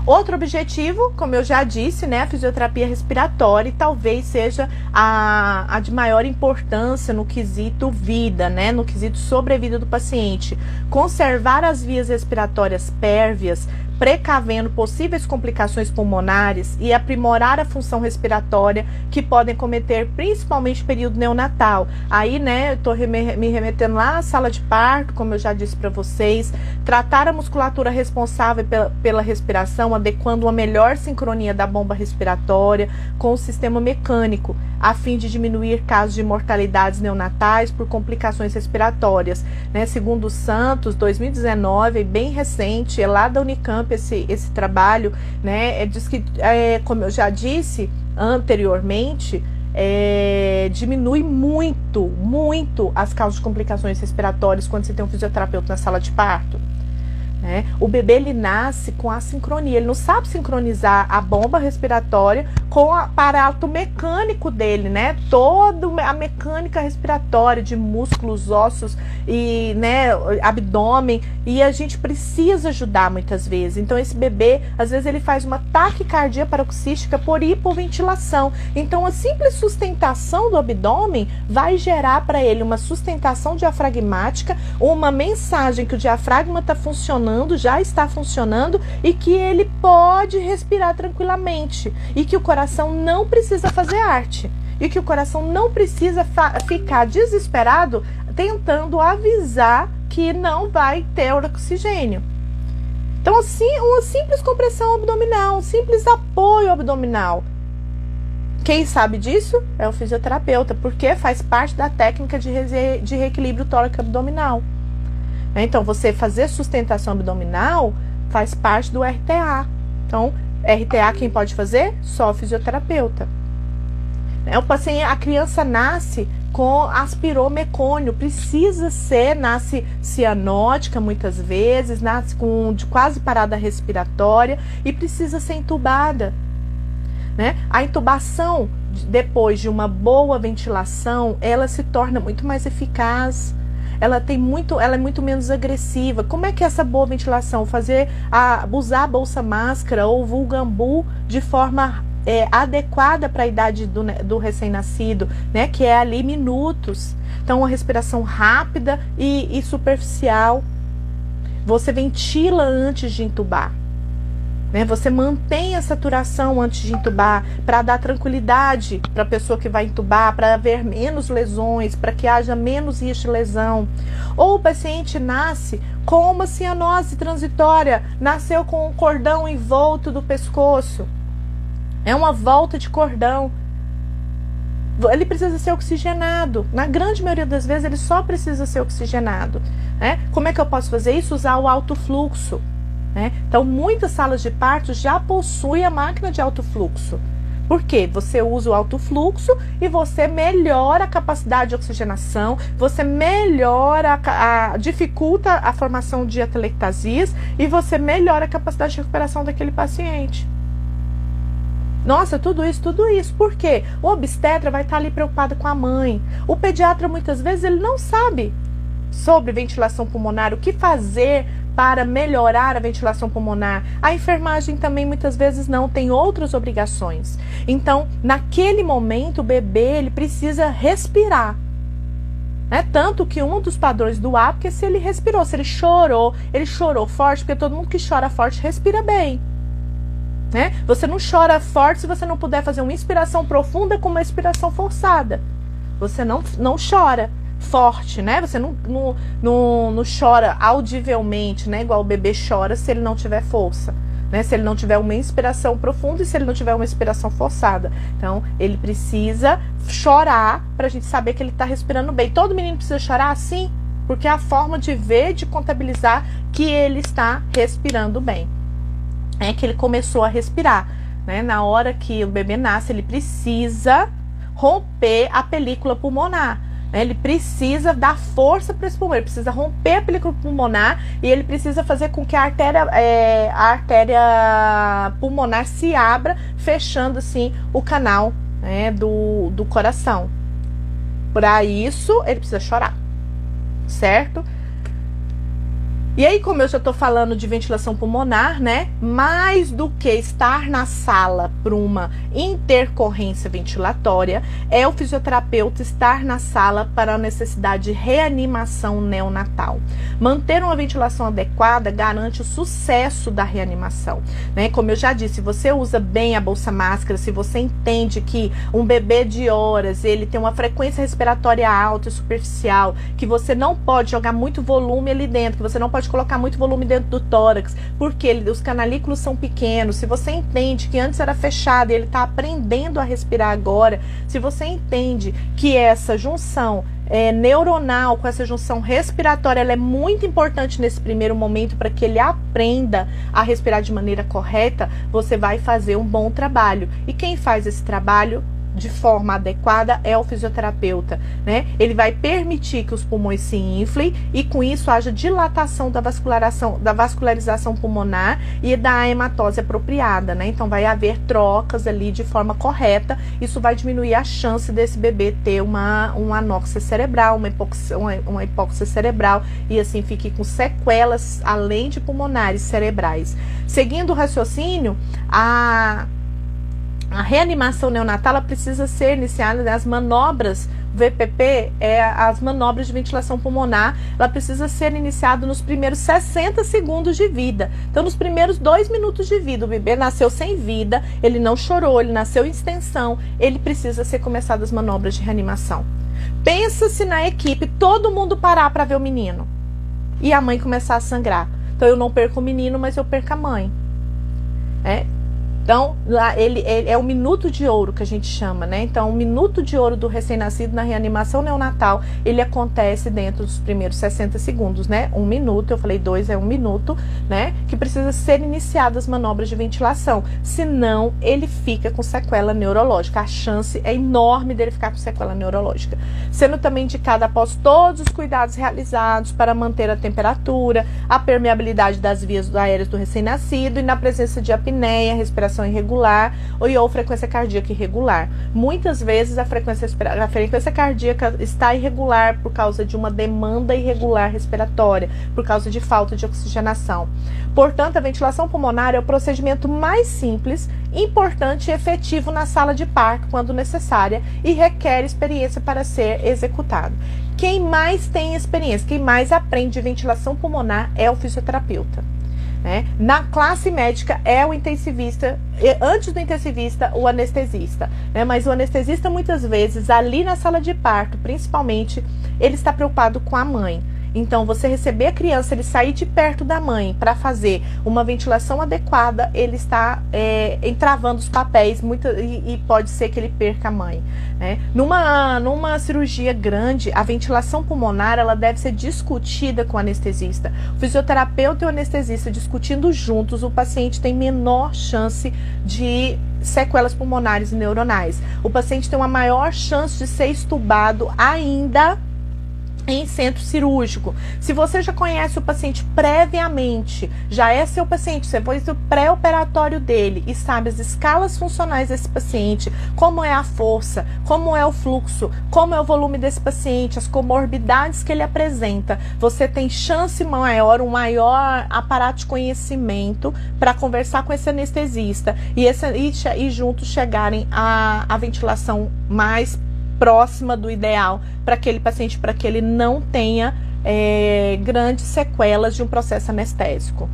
Outro objetivo, como eu já disse, né, a fisioterapia respiratória, e talvez seja a de maior importância no quesito vida, né, no quesito sobrevida do paciente. Conservar as vias respiratórias pérvias, precavendo possíveis complicações pulmonares e aprimorar a função respiratória que podem cometer principalmente no período neonatal. Aí, né, eu tô me remetendo lá à sala de parto, como eu já disse para vocês, tratar a musculatura responsável pela respiração, adequando uma melhor sincronia da bomba respiratória com o sistema mecânico, a fim de diminuir casos de mortalidades neonatais por complicações respiratórias, né? Segundo o Santos, 2019, bem recente, é lá da Unicamp esse trabalho, né? Diz que, como eu já disse anteriormente, diminui muito as causas de complicações respiratórias quando você tem um fisioterapeuta na sala de parto. O bebê, ele nasce com a sincronia, ele não sabe sincronizar a bomba respiratória com o aparato mecânico dele, né? Toda a mecânica respiratória de músculos, ossos e, né, abdômen, e a gente precisa ajudar muitas vezes. Então esse bebê, às vezes ele faz uma taquicardia paroxística por hipoventilação. Então a simples sustentação do abdômen vai gerar para ele uma sustentação diafragmática, uma mensagem que o diafragma está funcionando, já está funcionando, e que ele pode respirar tranquilamente, e que o coração não precisa fazer arte, e que o coração não precisa ficar desesperado tentando avisar que não vai ter oxigênio. Então, assim, uma simples compressão abdominal, um simples apoio abdominal. Quem sabe disso é o fisioterapeuta, porque faz parte da técnica de reequilíbrio tóraco-abdominal. Então, você fazer sustentação abdominal faz parte do RTA. Então, RTA quem pode fazer? Só o fisioterapeuta. O paciente, a criança nasce com aspiromecônio, nasce cianótica muitas vezes, nasce de quase parada respiratória e precisa ser entubada, né? A intubação, depois de uma boa ventilação, ela se torna muito mais eficaz. Ela é muito menos agressiva. Como é que é essa boa ventilação? Usar a bolsa máscara ou vulgambu de forma adequada para a idade do recém-nascido, né? Que é ali minutos. Então, uma respiração rápida e superficial. Você ventila antes de intubar, né? Você mantém a saturação antes de intubar para dar tranquilidade para a pessoa que vai intubar, para haver menos lesões, para que haja menos risco de lesão. Ou o paciente nasce com uma cianose transitória, nasceu com um cordão em volta do pescoço. É uma volta de cordão. Ele precisa ser oxigenado. Na grande maioria das vezes, ele só precisa ser oxigenado, né? Como é que eu posso fazer isso? Usar o alto fluxo. Então, muitas salas de parto já possuem a máquina de alto fluxo. Por quê? Você usa o alto fluxo e você melhora a capacidade de oxigenação, você dificulta a formação de atelectasias e você melhora a capacidade de recuperação daquele paciente. Nossa, tudo isso. Por quê? O obstetra vai estar ali preocupado com a mãe. O pediatra, muitas vezes, ele não sabe sobre ventilação pulmonar, o que fazer para melhorar a ventilação pulmonar. A enfermagem também muitas vezes não, tem outras obrigações. Então, naquele momento, o bebê, ele precisa respirar. Tanto que um dos padrões do APGAR é se ele respirou, se ele chorou forte, porque todo mundo que chora forte respira bem. Você não chora forte se você não puder fazer uma inspiração profunda com uma expiração forçada. Você não chora forte, né? Você não chora audivelmente, né? Igual o bebê chora se ele não tiver força. né? Se ele não tiver uma inspiração profunda e se ele não tiver uma inspiração forçada. Então, ele precisa chorar pra gente saber que ele tá respirando bem. Todo menino precisa chorar? Sim, porque é a forma de ver, de contabilizar que ele está respirando bem. É que ele começou a respirar, né? Na hora que o bebê nasce, ele precisa romper a película pulmonar. Ele precisa dar força para esse pulmão, ele precisa romper a película pulmonar e ele precisa fazer com que a artéria pulmonar se abra, fechando assim o canal, né, do coração. Para isso, ele precisa chorar, certo? E aí, como eu já tô falando de ventilação pulmonar, né? Mais do que estar na sala para uma intercorrência ventilatória, é o fisioterapeuta estar na sala para a necessidade de reanimação neonatal. Manter uma ventilação adequada garante o sucesso da reanimação, né? Como eu já disse, se você usa bem a bolsa máscara, se você entende que um bebê de horas, ele tem uma frequência respiratória alta e superficial, que você não pode jogar muito volume ali dentro, que você não pode colocar muito volume dentro do tórax, porque os canalículos são pequenos. Se você entende que antes era fechado e ele está aprendendo a respirar agora, se você entende que essa junção neuronal com essa junção respiratória, ela é muito importante nesse primeiro momento para que ele aprenda a respirar de maneira correta, você vai fazer um bom trabalho. E quem faz esse trabalho de forma adequada é o fisioterapeuta, né? Ele vai permitir que os pulmões se inflem e com isso haja dilatação da vascularização pulmonar e da hematose apropriada, né? Então vai haver trocas ali de forma correta. Isso vai diminuir a chance desse bebê ter uma anóxia cerebral, uma hipóxia cerebral e assim fique com sequelas além de pulmonares cerebrais. Seguindo o raciocínio, a reanimação neonatal ela precisa ser iniciada, né? As manobras VPP, as manobras de ventilação pulmonar, ela precisa ser iniciada nos primeiros 60 segundos de vida. Então, nos primeiros 2 minutos de vida, o bebê nasceu sem vida, ele não chorou, ele nasceu em extensão, ele precisa ser começado as manobras de reanimação. Pensa-se na equipe, todo mundo parar para ver o menino e a mãe começar a sangrar. Então, eu não perco o menino, mas eu perco a mãe. Então, lá ele é o minuto de ouro que a gente chama, né? Então, o minuto de ouro do recém-nascido na reanimação neonatal, ele acontece dentro dos primeiros 60 segundos, né? 1 minuto, eu falei 2 é 1 minuto, né? Que precisa ser iniciadas as manobras de ventilação, senão ele fica com sequela neurológica. A chance é enorme dele ficar com sequela neurológica. Sendo também indicado após todos os cuidados realizados para manter a temperatura, a permeabilidade das vias aéreas do recém-nascido e na presença de apneia, respiração irregular ou frequência cardíaca irregular. Muitas vezes a frequência cardíaca está irregular por causa de uma demanda irregular respiratória, por causa de falta de oxigenação. Portanto, a ventilação pulmonar é o procedimento mais simples, importante e efetivo na sala de parto quando necessária e requer experiência para ser executado. Quem mais tem experiência, quem mais aprende ventilação pulmonar é o fisioterapeuta. Na classe médica é o intensivista, antes do intensivista o anestesista, né? Mas o anestesista muitas vezes ali na sala de parto, principalmente, ele está preocupado com a mãe. Então, você receber a criança, ele sair de perto da mãe para fazer uma ventilação adequada, ele está entravando os papéis e pode ser que ele perca a mãe, né? Numa cirurgia grande, a ventilação pulmonar ela deve ser discutida com o anestesista. O fisioterapeuta e o anestesista discutindo juntos, o paciente tem menor chance de sequelas pulmonares e neuronais. O paciente tem uma maior chance de ser estubado ainda em centro cirúrgico. Se você já conhece o paciente previamente, já é seu paciente, você fez o pré-operatório dele e sabe as escalas funcionais desse paciente, como é a força, como é o fluxo, como é o volume desse paciente, as comorbidades que ele apresenta, você tem chance maior, um maior aparato de conhecimento para conversar com esse anestesista e juntos chegarem à ventilação mais próxima do ideal para aquele paciente, para que ele não tenha grandes sequelas de um processo anestésico.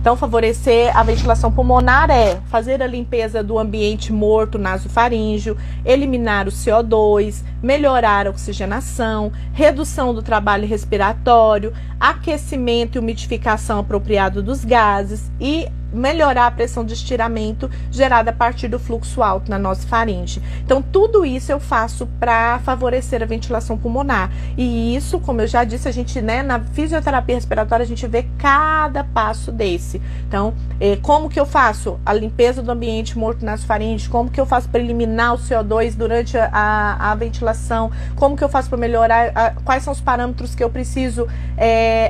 Então, favorecer a ventilação pulmonar é fazer a limpeza do ambiente morto nasofaríngeo, eliminar o CO2, melhorar a oxigenação, redução do trabalho respiratório, aquecimento e umidificação apropriado dos gases e melhorar a pressão de estiramento gerada a partir do fluxo alto na nossa faringe. Então, tudo isso eu faço para favorecer a ventilação pulmonar. E isso, como eu já disse, a gente, né, na fisioterapia respiratória, a gente vê cada passo desse. Então, como que eu faço a limpeza do ambiente morto nas faringes? Como que eu faço para eliminar o CO2 durante a ventilação? Como que eu faço para melhorar? Quais são os parâmetros que eu preciso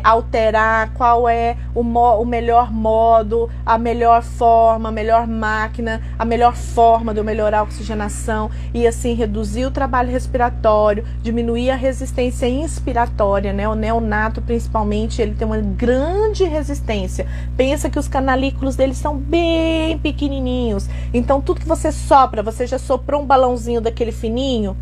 alterar? Qual é o melhor modo, a melhor forma, a melhor máquina, a melhor forma de eu melhorar a oxigenação e assim reduzir o trabalho respiratório, diminuir a resistência inspiratória, né? O neonato, principalmente, ele tem uma grande resistência. Pensa que os canalículos deles são bem pequenininhos. Então, tudo que você sopra, você já soprou um balãozinho daquele fininho?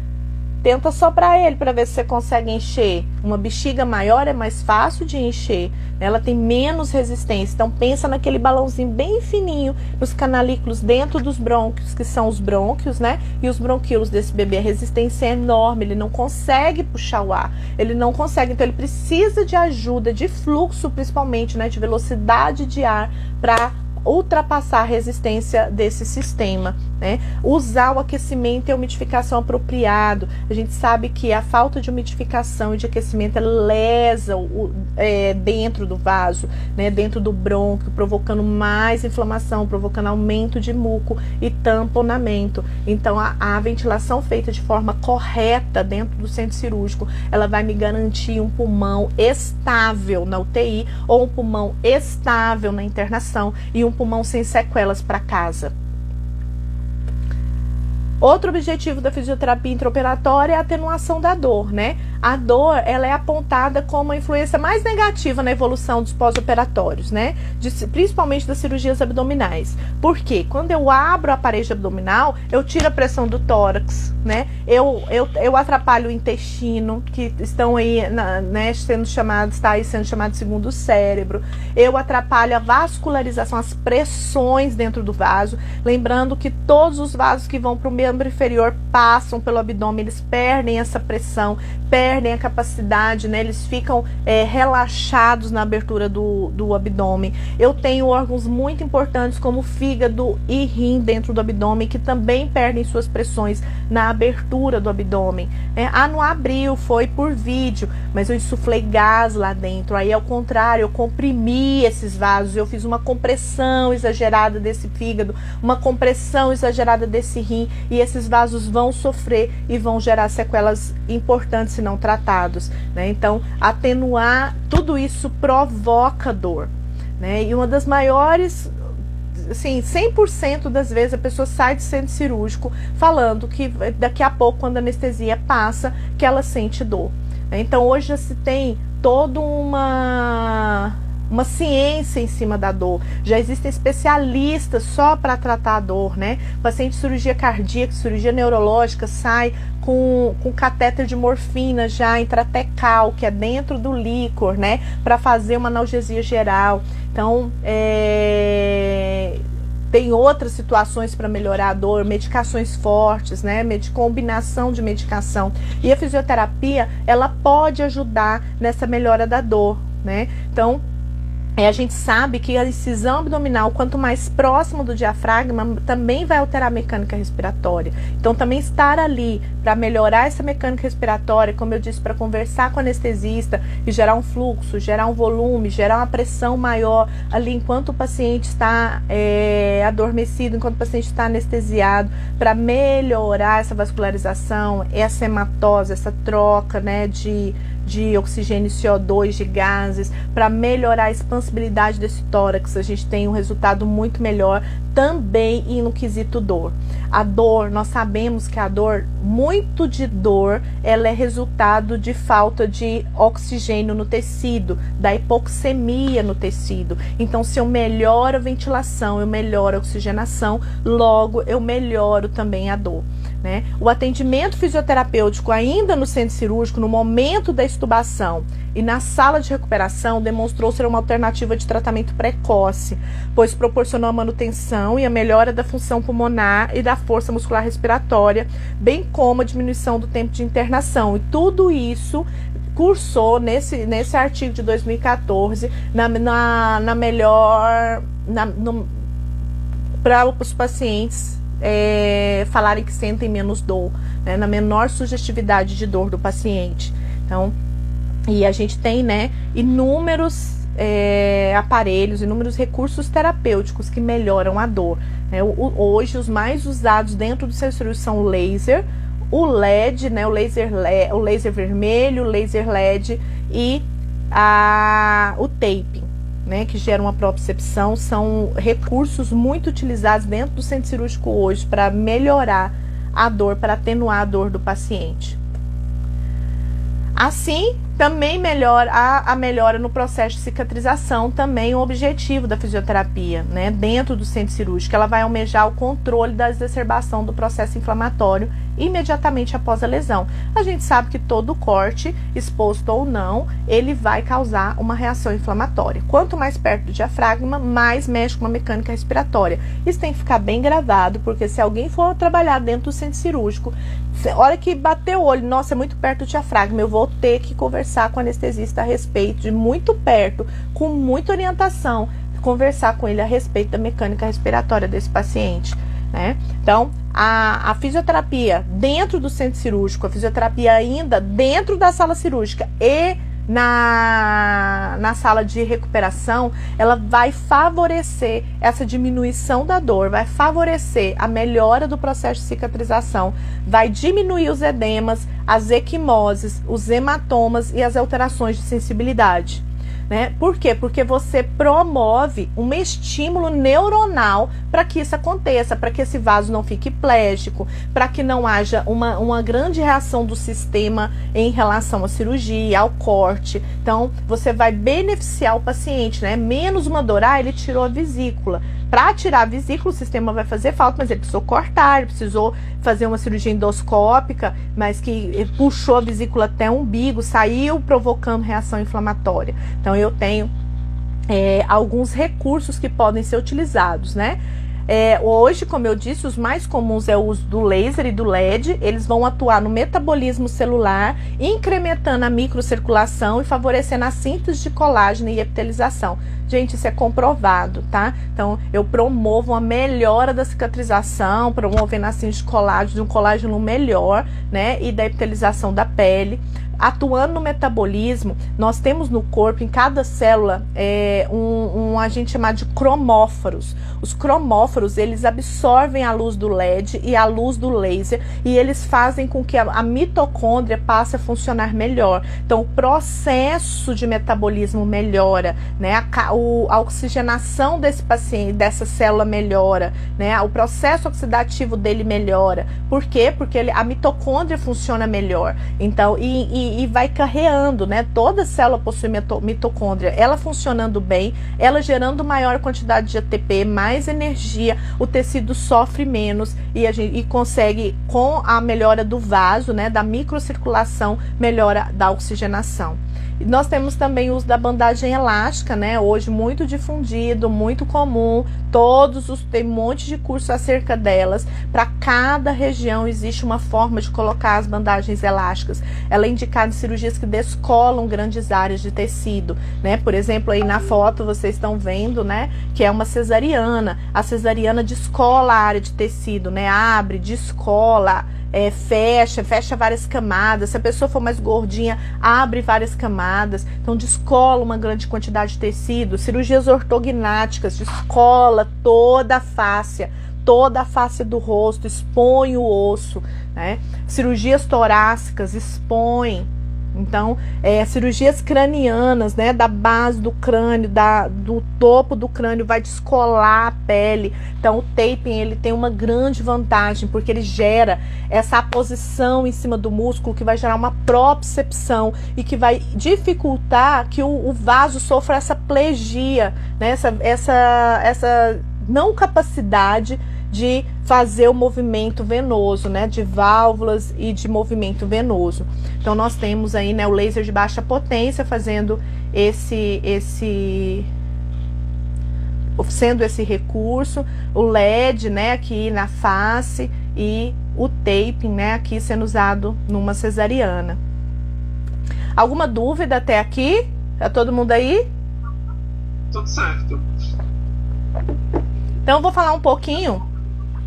Tenta soprar ele para ver se você consegue encher. Uma bexiga maior é mais fácil de encher. Ela tem menos resistência. Então, pensa naquele balãozinho bem fininho, nos canalículos dentro dos brônquios, que são os brônquios, né? E os bronquíolos desse bebê, a resistência é enorme. Ele não consegue puxar o ar. Ele não consegue. Então, ele precisa de ajuda, de fluxo, principalmente, né? De velocidade de ar para ultrapassar a resistência desse sistema, né? Usar o aquecimento e a umidificação apropriado. A gente sabe que a falta de umidificação e de aquecimento lesa dentro do vaso, né? Dentro do brônquio, provocando mais inflamação, provocando aumento de muco e tamponamento. Então, a ventilação feita de forma correta dentro do centro cirúrgico, ela vai me garantir um pulmão estável na UTI ou um pulmão estável na internação e um pulmão sem sequelas para casa. Outro objetivo da fisioterapia intraoperatória é a atenuação da dor, né? A dor, ela é apontada como a influência mais negativa na evolução dos pós-operatórios, né? Principalmente das cirurgias abdominais. Por quê? Quando eu abro a parede abdominal, eu tiro a pressão do tórax, né? Eu atrapalho o intestino, que estão aí, né, está aí sendo chamado de segundo cérebro. Eu atrapalho a vascularização, as pressões dentro do vaso. Lembrando que todos os vasos que vão para o membro inferior passam pelo abdômen, eles perdem essa pressão, perdem a capacidade, né? Eles ficam relaxados na abertura do abdômen. Eu tenho órgãos muito importantes como fígado e rim dentro do abdômen que também perdem suas pressões na abertura do abdômen. Não abriu, foi por vídeo, mas eu insuflei gás lá dentro. Aí, ao contrário, eu comprimi esses vasos, eu fiz uma compressão exagerada desse fígado, uma compressão exagerada desse rim, e esses vasos vão sofrer e vão gerar sequelas importantes se não tratados, né? Então, atenuar, tudo isso provoca dor, né? E uma das maiores, assim, 100% das vezes a pessoa sai do centro cirúrgico falando que daqui a pouco, quando a anestesia passa, que ela sente dor, né? Então, hoje já se tem toda uma ciência em cima da dor. Já existem especialistas só para tratar a dor, né? O paciente de cirurgia cardíaca, cirurgia neurológica, sai com catéter de morfina já intratecal, que é dentro do líquor, né? Para fazer uma analgesia geral. Então, tem outras situações para melhorar a dor, medicações fortes, né? Combinação de medicação. E a fisioterapia, ela pode ajudar nessa melhora da dor, né? Então, a gente sabe que a incisão abdominal, quanto mais próximo do diafragma, também vai alterar a mecânica respiratória. Então, também estar ali para melhorar essa mecânica respiratória, como eu disse, para conversar com o anestesista e gerar um fluxo, gerar um volume, gerar uma pressão maior ali enquanto o paciente está adormecido, enquanto o paciente está anestesiado, para melhorar essa vascularização, essa hematose, essa troca, né, de oxigênio e CO2, de gases, para melhorar a expansibilidade desse tórax. A gente tem um resultado muito melhor também e no quesito dor. A dor, nós sabemos que a dor, muito de dor, ela é resultado de falta de oxigênio no tecido, da hipoxemia no tecido. Então, se eu melhoro a ventilação, eu melhoro a oxigenação, logo eu melhoro também a dor, né? O atendimento fisioterapêutico ainda no centro cirúrgico, no momento da extubação e na sala de recuperação, demonstrou ser uma alternativa de tratamento precoce, pois proporcionou a manutenção e a melhora da função pulmonar e da força muscular respiratória, bem como a diminuição do tempo de internação. E tudo isso cursou nesse artigo de 2014 para os pacientes falarem que sentem menos dor, né, na menor sugestividade de dor do paciente. Então, e a gente tem, né, inúmeros aparelhos, inúmeros recursos terapêuticos que melhoram a dor. Hoje, os mais usados dentro do centro cirúrgico são o laser, o LED, né, o laser vermelho, o laser LED e o taping, né, que gera uma propriocepção. São recursos muito utilizados dentro do centro cirúrgico hoje para melhorar a dor, para atenuar a dor do paciente. Assim, também a melhora no processo de cicatrização, também o objetivo da fisioterapia, né, dentro do centro cirúrgico. Ela vai almejar o controle da exacerbação do processo inflamatório imediatamente após a lesão. A gente sabe que todo corte, exposto ou não, ele vai causar uma reação inflamatória. Quanto mais perto do diafragma, mais mexe com a mecânica respiratória. Isso tem que ficar bem gravado, porque se alguém for trabalhar dentro do centro cirúrgico, a hora que bater o olho, nossa, é muito perto do diafragma, eu vou ter que conversar com o anestesista a respeito de muito perto, com muita orientação, conversar com ele a respeito da mecânica respiratória desse paciente, né? Então, a fisioterapia dentro do centro cirúrgico, a fisioterapia ainda dentro da sala cirúrgica e na sala de recuperação, ela vai favorecer essa diminuição da dor, vai favorecer a melhora do processo de cicatrização, vai diminuir os edemas, as equimoses, os hematomas e as alterações de sensibilidade. Né? Por quê? Porque você promove um estímulo neuronal para que isso aconteça, para que esse vaso não fique plégico, para que não haja uma grande reação do sistema em relação à cirurgia, ao corte. Então, você vai beneficiar o paciente, né? Menos uma dor, ele tirou a vesícula. Para tirar a vesícula, o sistema vai fazer falta, mas ele precisou cortar, ele precisou fazer uma cirurgia endoscópica, mas que puxou a vesícula até o umbigo, saiu provocando reação inflamatória. Então, eu tenho alguns recursos que podem ser utilizados, né? Hoje, como eu disse, os mais comuns é o uso do laser e do LED. Eles vão atuar no metabolismo celular, incrementando a microcirculação e favorecendo a síntese de colágeno e epitelização. Gente, isso é comprovado, tá? Então, eu promovo uma melhora da cicatrização, promovendo a síntese de colágeno, um colágeno melhor, né? E da epitelização da pele. Atuando no metabolismo, nós temos no corpo, em cada célula, um agente chamado de cromóforos. Os cromóforos, eles absorvem a luz do LED e a luz do laser, e eles fazem com que a mitocôndria passe a funcionar melhor. Então, o processo de metabolismo melhora, né? A oxigenação desse paciente, dessa célula melhora, né? O processo oxidativo dele melhora. Por quê? Porque a mitocôndria funciona melhor. Então, e vai carreando, né? Toda célula possui mitocôndria. Ela funcionando bem, ela gerando maior quantidade de ATP, mais energia, o tecido sofre menos e consegue, com a melhora do vaso, né? Da microcirculação, melhora da oxigenação. E nós temos também o uso da bandagem elástica, né? Hoje muito difundido, muito comum. Tem um monte de curso acerca delas. Para cada região existe uma forma de colocar as bandagens elásticas. Ela é indicada em cirurgias que descolam grandes áreas de tecido, né? Por exemplo, aí na foto vocês estão vendo, né? Que é uma cesariana. A cesariana descola a área de tecido, né? Abre, descola. Fecha várias camadas. Se a pessoa for mais gordinha, abre várias camadas. Então, descola uma grande quantidade de tecido. Cirurgias ortognáticas, descola toda a face do rosto, expõe o osso, né? Cirurgias torácicas, expõe. Então, cirurgias cranianas, né, da base do crânio, do topo do crânio, vai descolar a pele. Então, o taping, ele tem uma grande vantagem, porque ele gera essa aposição em cima do músculo, que vai gerar uma propriocepção e que vai dificultar que o vaso sofra essa plegia, né, essa não capacidade de fazer o movimento venoso, né, de válvulas e de movimento venoso. Então, nós temos aí, né, o laser de baixa potência fazendo sendo esse recurso, o LED, né, aqui na face, e o taping, né, aqui sendo usado numa cesariana. Alguma dúvida até aqui? Tá todo mundo aí? Tudo certo. Então eu vou falar um pouquinho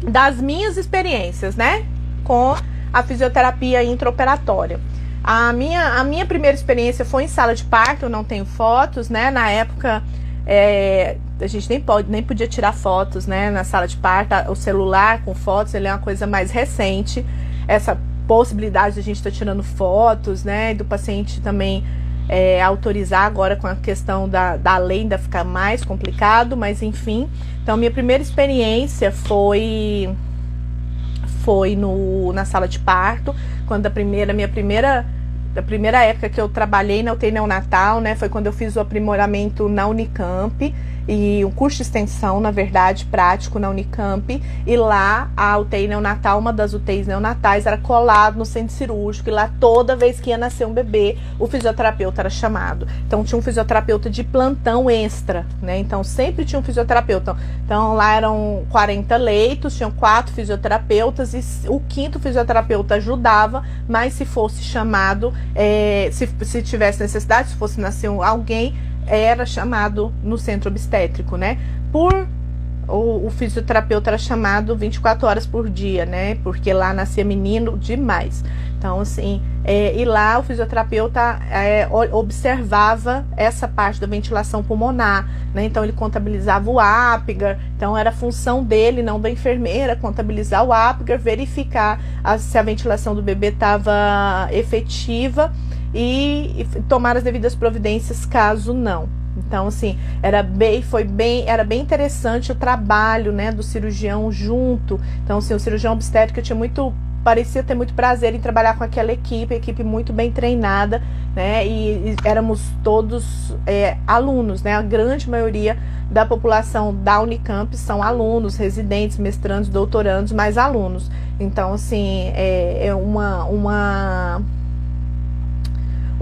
das minhas experiências, né, com a fisioterapia intraoperatória. A minha primeira experiência foi em sala de parto, eu não tenho fotos, né, na época a gente nem podia tirar fotos, né, na sala de parto. O celular com fotos, ele é uma coisa mais recente, essa possibilidade de a gente estar tirando fotos, né, do paciente também autorizar. Agora com a questão da lei ainda fica mais complicado, mas enfim. Então minha primeira experiência foi na sala de parto, quando a primeira época que eu trabalhei na UTI neonatal, né, foi quando eu fiz o aprimoramento na Unicamp, e um curso de extensão, na verdade, prático na Unicamp, e lá a UTI neonatal, uma das UTIs neonatais, era colado no centro cirúrgico, e lá toda vez que ia nascer um bebê, o fisioterapeuta era chamado. Então tinha um fisioterapeuta de plantão extra, né, então sempre tinha um fisioterapeuta. Então lá eram 40 leitos, tinham 4 fisioterapeutas, e o 5º fisioterapeuta ajudava, mas se fosse chamado, se tivesse necessidade, se fosse nascer alguém, era chamado no centro obstétrico, né? O fisioterapeuta era chamado 24 horas por dia, né? Porque lá nascia menino demais. Então, assim, e lá o fisioterapeuta observava essa parte da ventilação pulmonar, né? Então, ele contabilizava o Apgar. Então, era função dele, não da enfermeira, contabilizar o Apgar, verificar se a ventilação do bebê estava efetiva e tomar as devidas providências caso não. Então, assim, era bem interessante o trabalho, né, do cirurgião junto. Então, assim, o cirurgião obstétrico parecia ter muito prazer em trabalhar com aquela equipe muito bem treinada, né, e éramos todos alunos, né, a grande maioria da população da Unicamp são alunos, residentes, mestrandos, doutorandos, mais alunos. Então, assim, é uma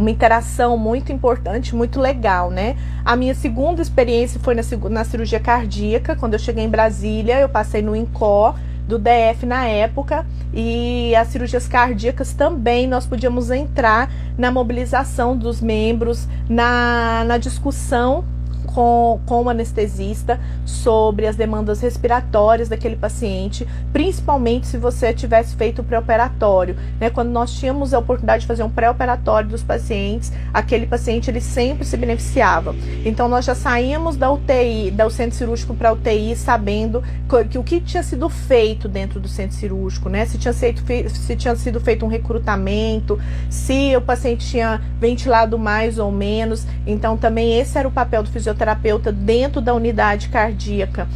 interação muito importante, muito legal, né? A minha segunda experiência foi na cirurgia cardíaca. Quando eu cheguei em Brasília, eu passei no INCOR do DF na época, e as cirurgias cardíacas também nós podíamos entrar na mobilização dos membros, na discussão com o anestesista sobre as demandas respiratórias daquele paciente, principalmente se você tivesse feito o pré-operatório, né? Quando nós tínhamos a oportunidade de fazer um pré-operatório dos pacientes, aquele paciente ele sempre se beneficiava. Então nós já saímos da UTI, do centro cirúrgico para a UTI, sabendo que o que tinha sido feito dentro do centro cirúrgico, né? Se tinha sido feito um recrutamento, se o paciente tinha ventilado mais ou menos. Então também esse era o papel do fisioterapeuta dentro da unidade cardíaca,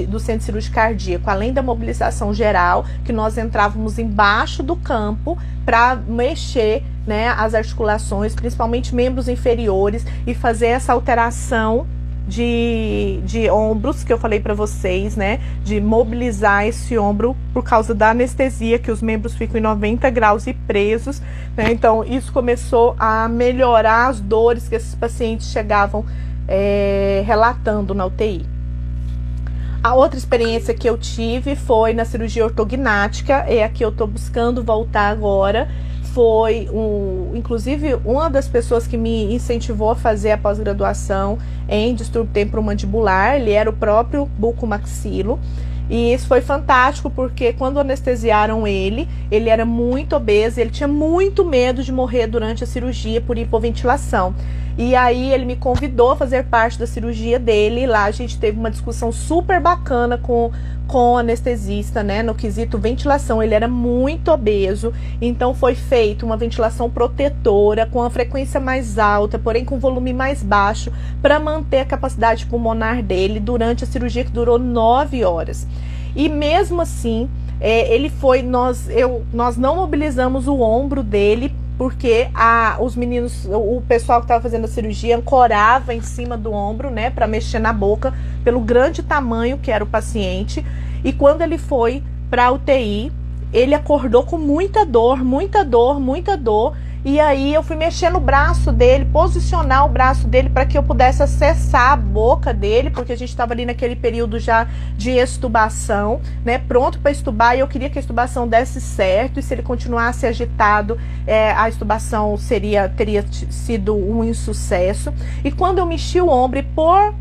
do centro cirúrgico cardíaco, além da mobilização geral, que nós entrávamos embaixo do campo para mexer, né, as articulações, principalmente membros inferiores, e fazer essa alteração de ombros que eu falei para vocês, né, de mobilizar esse ombro por causa da anestesia, que os membros ficam em 90 graus e presos, né? Então isso começou a melhorar as dores que esses pacientes chegavam relatando na UTI. A outra experiência que eu tive foi na cirurgia ortognática, a que eu estou buscando voltar agora. Foi inclusive uma das pessoas que me incentivou a fazer a pós-graduação em distúrbio temporomandibular, ele era o próprio bucomaxilo. E isso foi fantástico, porque quando anestesiaram ele era muito obeso, ele tinha muito medo de morrer durante a cirurgia por hipoventilação. E aí ele me convidou a fazer parte da cirurgia dele, e lá a gente teve uma discussão super bacana com o anestesista, né, no quesito ventilação. Ele era muito obeso, então foi feita uma ventilação protetora com a frequência mais alta, porém com volume mais baixo, para manter a capacidade pulmonar dele durante a cirurgia, que durou 9 horas. E mesmo assim, nós não mobilizamos o ombro dele, porque os meninos, o pessoal que estava fazendo a cirurgia ancorava em cima do ombro, né, para mexer na boca, pelo grande tamanho que era o paciente. E quando ele foi para a UTI, ele acordou com muita dor, E aí eu fui mexer no braço dele, posicionar o braço dele para que eu pudesse acessar a boca dele, porque a gente estava ali naquele período já de extubação, né, pronto para extubar, e eu queria que a extubação desse certo, e se ele continuasse agitado, a extubação teria sido um insucesso. E quando eu mexi o ombro, e por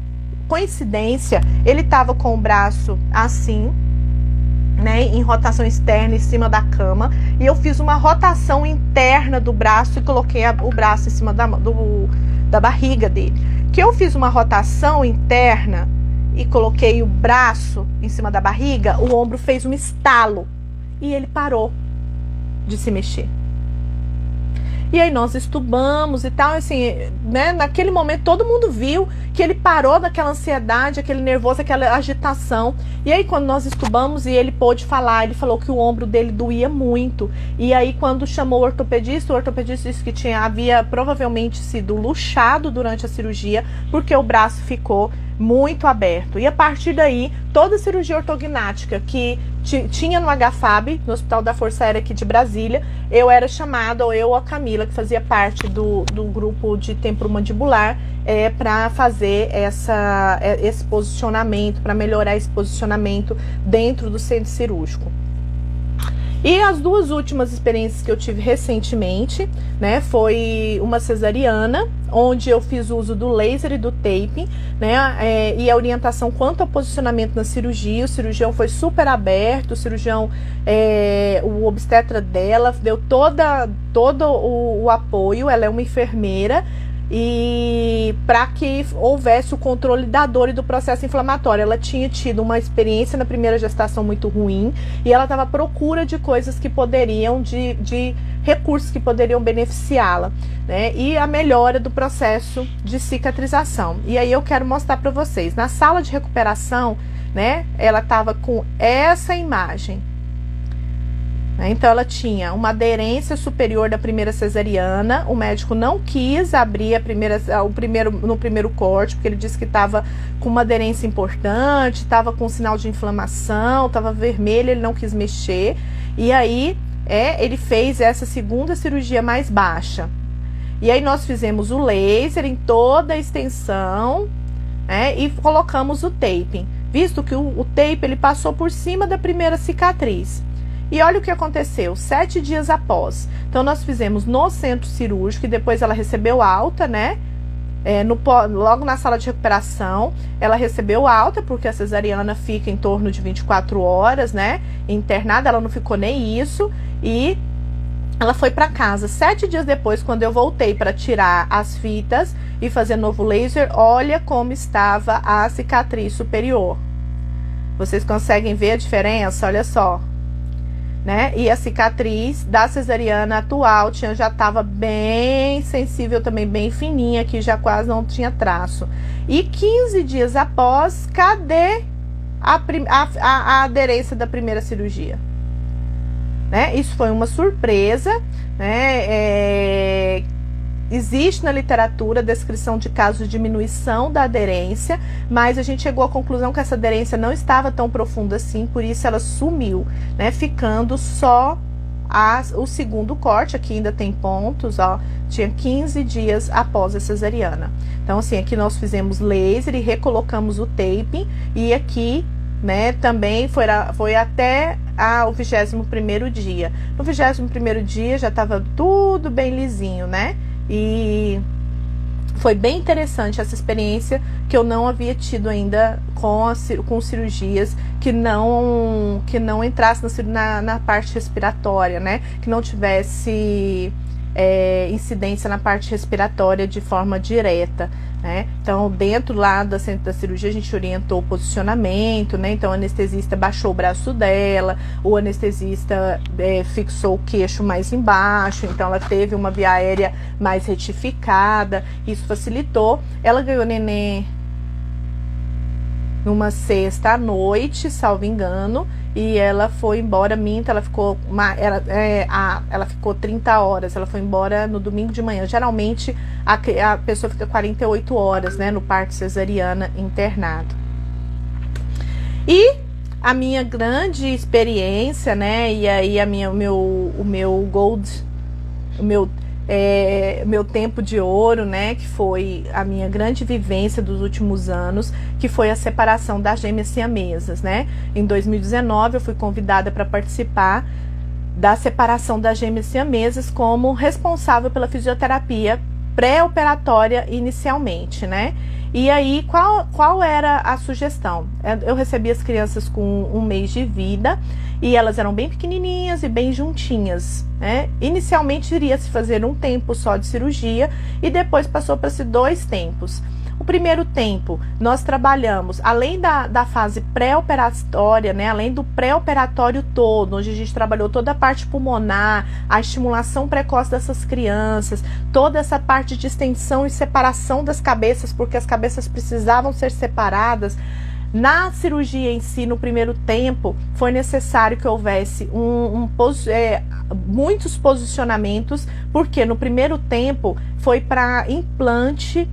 coincidência, ele estava com o braço assim, né, em rotação externa em cima da cama, e eu fiz uma rotação interna do braço e coloquei o braço em cima da barriga dele. Que eu fiz uma rotação interna e coloquei o braço em cima da barriga, o ombro fez um estalo e ele parou de se mexer. E aí nós estubamos e tal, assim, né? Naquele momento todo mundo viu que ele parou daquela ansiedade, aquele nervoso, aquela agitação. E aí quando nós estubamos e ele pôde falar, ele falou que o ombro dele doía muito. E aí quando chamou o ortopedista disse que havia provavelmente sido luxado durante a cirurgia, porque o braço ficou muito aberto. E a partir daí, toda a cirurgia ortognática que tinha no HFAB, no Hospital da Força Aérea aqui de Brasília, eu era chamada, ou eu ou a Camila, que fazia parte do grupo de temporomandibular, para fazer esse posicionamento, para melhorar esse posicionamento dentro do centro cirúrgico. E as duas últimas experiências que eu tive recentemente, né, foi uma cesariana, onde eu fiz uso do laser e do tape, né, e a orientação quanto ao posicionamento na cirurgia. O cirurgião foi super aberto, o cirurgião, o obstetra dela deu todo o apoio, ela é uma enfermeira, e para que houvesse o controle da dor e do processo inflamatório. Ela tinha tido uma experiência na primeira gestação muito ruim e ela estava à procura de coisas que poderiam, de recursos que poderiam beneficiá-la, né? E a melhora do processo de cicatrização. E aí eu quero mostrar para vocês, na sala de recuperação, né, ela estava com essa imagem. Então ela tinha uma aderência superior da primeira cesariana. O médico não quis abrir no primeiro corte, porque ele disse que estava com uma aderência importante, estava com sinal de inflamação, estava vermelho, ele não quis mexer. E aí ele fez essa segunda cirurgia mais baixa. E aí nós fizemos o laser em toda a extensão, né, e colocamos o taping, visto que o tape ele passou por cima da primeira cicatriz. E olha o que aconteceu, 7 dias após. Então, nós fizemos no centro cirúrgico e depois ela recebeu alta, né? Logo na sala de recuperação, ela recebeu alta, porque a cesariana fica em torno de 24 horas, né? Internada, ela não ficou nem isso. E ela foi para casa. 7 dias depois, quando eu voltei para tirar as fitas e fazer novo laser, olha como estava a cicatriz superior. Vocês conseguem ver a diferença? Olha só. Né? E a cicatriz da cesariana atual já estava bem sensível também, bem fininha, que já quase não tinha traço. E 15 dias após, cadê a aderência da primeira cirurgia? Né? Isso foi uma surpresa, né? Existe na literatura a descrição de casos de diminuição da aderência, mas a gente chegou à conclusão que essa aderência não estava tão profunda assim, por isso ela sumiu, né? Ficando só o segundo corte. Aqui ainda tem pontos, ó, tinha 15 dias após a cesariana. Então, assim, aqui nós fizemos laser e recolocamos o tape, e aqui, né, também foi até o 21º dia. No 21º dia já estava tudo bem lisinho, né? E foi bem interessante essa experiência, que eu não havia tido ainda com cirurgias que não entrassem na parte respiratória, né? Que não tivesse incidência na parte respiratória de forma direta, né? Então, dentro lá da centro da cirurgia, a gente orientou o posicionamento, né? Então, o anestesista baixou o braço dela, o anestesista fixou o queixo mais embaixo, então ela teve uma via aérea mais retificada, isso facilitou. Ela ganhou neném numa sexta à noite, salvo engano, e ela foi embora, ela ficou 30 horas, ela foi embora no domingo de manhã. Geralmente a pessoa fica 48 horas, né, no parto cesariana internado. E a minha grande experiência, né, e aí o meu meu tempo de ouro, né, que foi a minha grande vivência dos últimos anos, que foi a separação das gêmeas siamesas, né? Em 2019 eu fui convidada para participar da separação das gêmeas siamesas como responsável pela fisioterapia pré-operatória inicialmente, né? E aí, qual era a sugestão? Eu recebi as crianças com 1 mês de vida e elas eram bem pequenininhas e bem juntinhas, né? Inicialmente iria se fazer um tempo só de cirurgia e depois passou para se 2 tempos. O primeiro tempo, nós trabalhamos, além da fase pré-operatória, né, além do pré-operatório todo, onde a gente trabalhou toda a parte pulmonar, a estimulação precoce dessas crianças, toda essa parte de extensão e separação das cabeças, porque as cabeças precisavam ser separadas. Na cirurgia em si, no primeiro tempo, foi necessário que houvesse muitos posicionamentos, porque no primeiro tempo foi para implante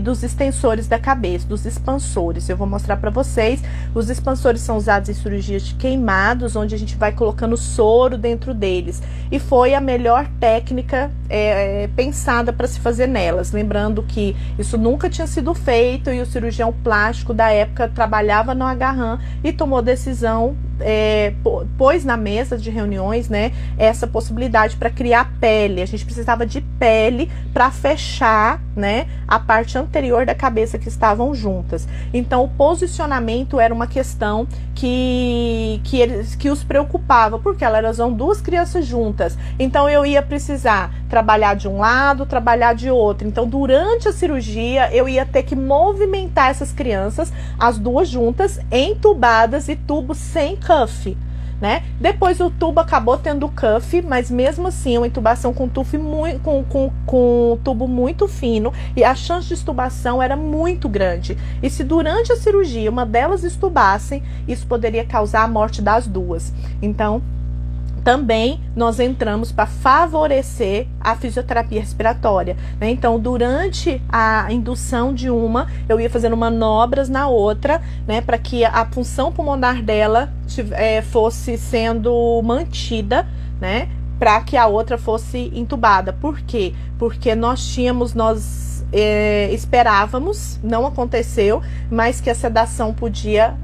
dos extensores da cabeça, dos expansores. Eu vou mostrar para vocês. Os expansores são usados em cirurgias de queimados, onde a gente vai colocando soro dentro deles. E foi a melhor técnica pensada para se fazer nelas. Lembrando que isso nunca tinha sido feito e o cirurgião plástico da época trabalhava no Agarran e tomou decisão, pôs na mesa de reuniões, né, essa possibilidade para criar pele. A gente precisava de pele para fechar, né, a parte anterior da cabeça que estavam juntas. Então o posicionamento era uma questão que os preocupava, porque elas eram 2 crianças juntas. Então eu ia precisar trabalhar de um lado, trabalhar de outro. Então durante a cirurgia eu ia ter que movimentar essas crianças, as 2 juntas, entubadas e tubo sem cuff, né? Depois o tubo acabou tendo cuff, mas mesmo assim uma intubação com tubo muito fino, e a chance de extubação era muito grande. E se durante a cirurgia uma delas extubassem, isso poderia causar a morte das 2. Então também nós entramos para favorecer a fisioterapia respiratória, né? Então, durante a indução de uma, eu ia fazendo manobras na outra, né, para que a função pulmonar dela fosse sendo mantida, né, para que a outra fosse entubada. Por quê? Porque nós esperávamos, não aconteceu, mas que a sedação podia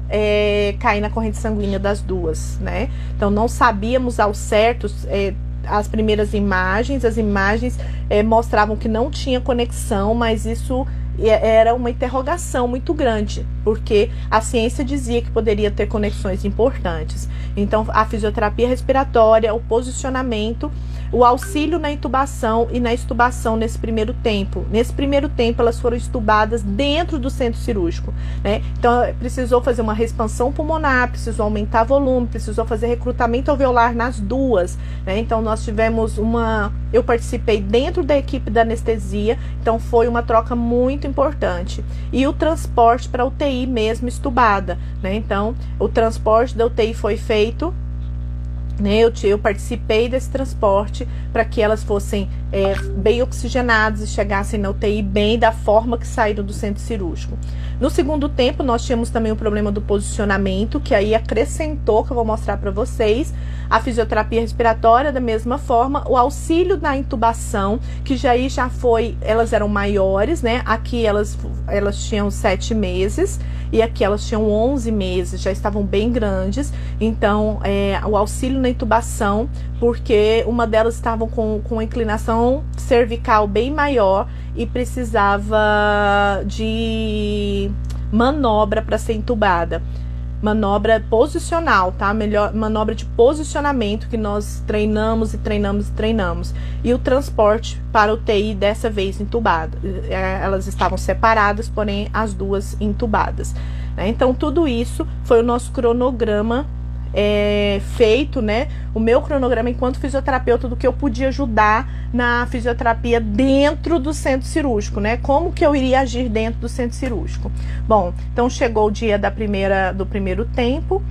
cair na corrente sanguínea das 2, né? Então não sabíamos ao certo. As primeiras imagens, mostravam que não tinha conexão, mas isso era uma interrogação muito grande, porque a ciência dizia que poderia ter conexões importantes. Então a fisioterapia respiratória, o posicionamento, o auxílio na intubação e na extubação nesse primeiro tempo. Nesse primeiro tempo, elas foram extubadas dentro do centro cirúrgico, né? Então, precisou fazer uma expansão pulmonar, precisou aumentar volume, precisou fazer recrutamento alveolar nas 2, né? Então, nós tivemos eu participei dentro da equipe da anestesia, então foi uma troca muito importante. E o transporte para UTI mesmo estubada, né? Então, o transporte da UTI foi feito, né? Eu participei desse transporte para que elas fossem bem oxigenadas e chegassem na UTI bem da forma que saíram do centro cirúrgico. No segundo tempo, nós tínhamos também o problema do posicionamento, que aí acrescentou, que eu vou mostrar para vocês, a fisioterapia respiratória da mesma forma, o auxílio na intubação, que já foi, elas eram maiores, né? Aqui elas tinham 7 meses e aqui elas tinham 11 meses, já estavam bem grandes. Então, o auxílio na intubação, porque uma delas estava com uma inclinação cervical bem maior e precisava de manobra para ser intubada. Manobra posicional, tá? Manobra de posicionamento que nós treinamos. E o transporte para UTI, dessa vez entubada. Elas estavam separadas, porém as 2 intubadas, né? Então, tudo isso foi o nosso cronograma feito, né? O meu cronograma enquanto fisioterapeuta do que eu podia ajudar na fisioterapia dentro do centro cirúrgico, né? Como que eu iria agir dentro do centro cirúrgico. Bom, então chegou o dia do primeiro tempo,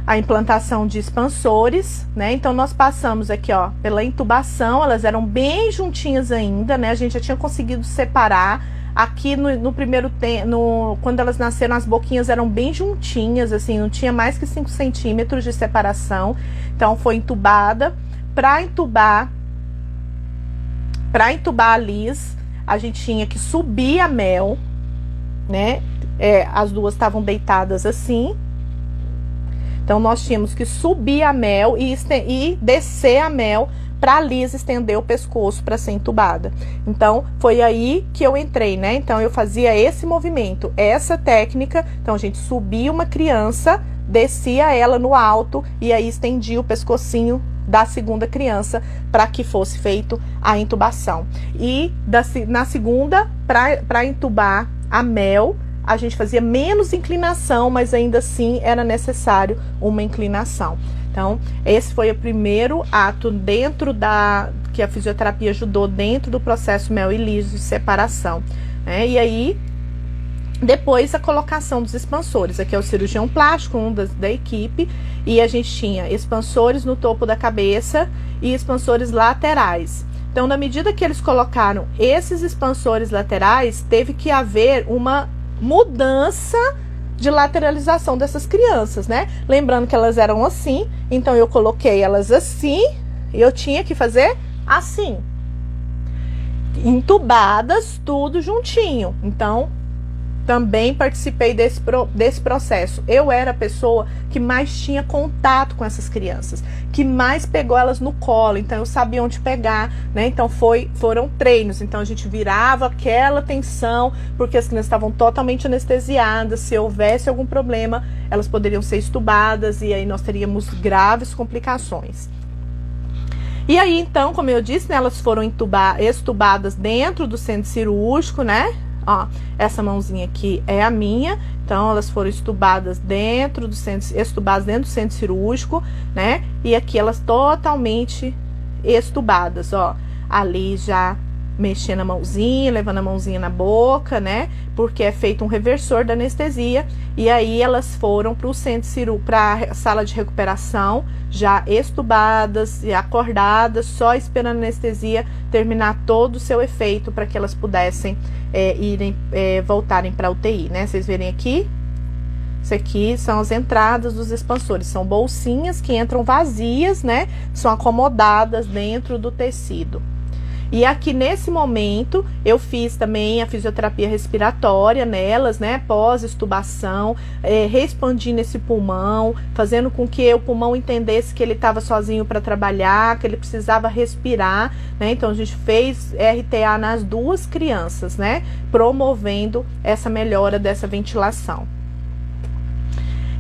a implantação de expansores, né? Então nós passamos aqui, ó, pela intubação, elas eram bem juntinhas ainda, né? A gente já tinha conseguido separar. Aqui no primeiro tempo, quando elas nasceram, as boquinhas eram bem juntinhas, assim, não tinha mais que 5 centímetros de separação. Então, foi intubada. Para intubar, para entubar a Liz, a gente tinha que subir a Mel, né? As duas estavam deitadas assim. Então, nós tínhamos que subir a Mel e descer a Mel para a Liz estender o pescoço para ser entubada. Então, foi aí que eu entrei, né? Então, eu fazia esse movimento, essa técnica. Então, a gente subia uma criança, descia ela no alto e aí estendia o pescocinho da segunda criança para que fosse feito a intubação. E na segunda, para entubar a Mel, a gente fazia menos inclinação, mas ainda assim era necessário uma inclinação. Então, esse foi o primeiro ato que a fisioterapia ajudou dentro do processo Mel e Liz de separação, né? E aí, depois a colocação dos expansores. Aqui é o cirurgião plástico, um da equipe, e a gente tinha expansores no topo da cabeça e expansores laterais. Então, na medida que eles colocaram esses expansores laterais, teve que haver uma mudança de lateralização dessas crianças, né? Lembrando que elas eram assim, então eu coloquei elas assim e eu tinha que fazer assim, entubadas, tudo juntinho. Então, também participei desse processo. Eu era a pessoa que mais tinha contato com essas crianças, que mais pegou elas no colo, então eu sabia onde pegar, né? Então foram treinos, então a gente virava aquela tensão, porque as crianças estavam totalmente anestesiadas. Se houvesse algum problema, elas poderiam ser estubadas e aí nós teríamos graves complicações. E aí, então, como eu disse, né, elas foram estubadas dentro do centro cirúrgico, né? Ó, essa mãozinha aqui é a minha, então elas foram estubadas dentro do centro cirúrgico, né? E aqui elas totalmente estubadas, ó. Ali já mexendo a mãozinha, levando a mãozinha na boca, né? Porque é feito um reversor da anestesia. E aí elas foram para o centro cirúrgico, para a sala de recuperação, já estubadas e acordadas, só esperando a anestesia terminar todo o seu efeito para que elas pudessem voltarem para a UTI, né? Vocês verem aqui, isso aqui são as entradas dos expansores, são bolsinhas que entram vazias, né? São acomodadas dentro do tecido. E aqui nesse momento eu fiz também a fisioterapia respiratória nelas, né, pós-extubação, expandindo esse pulmão, fazendo com que o pulmão entendesse que ele estava sozinho para trabalhar, que ele precisava respirar, né? Então a gente fez RTA nas duas crianças, né, promovendo essa melhora dessa ventilação.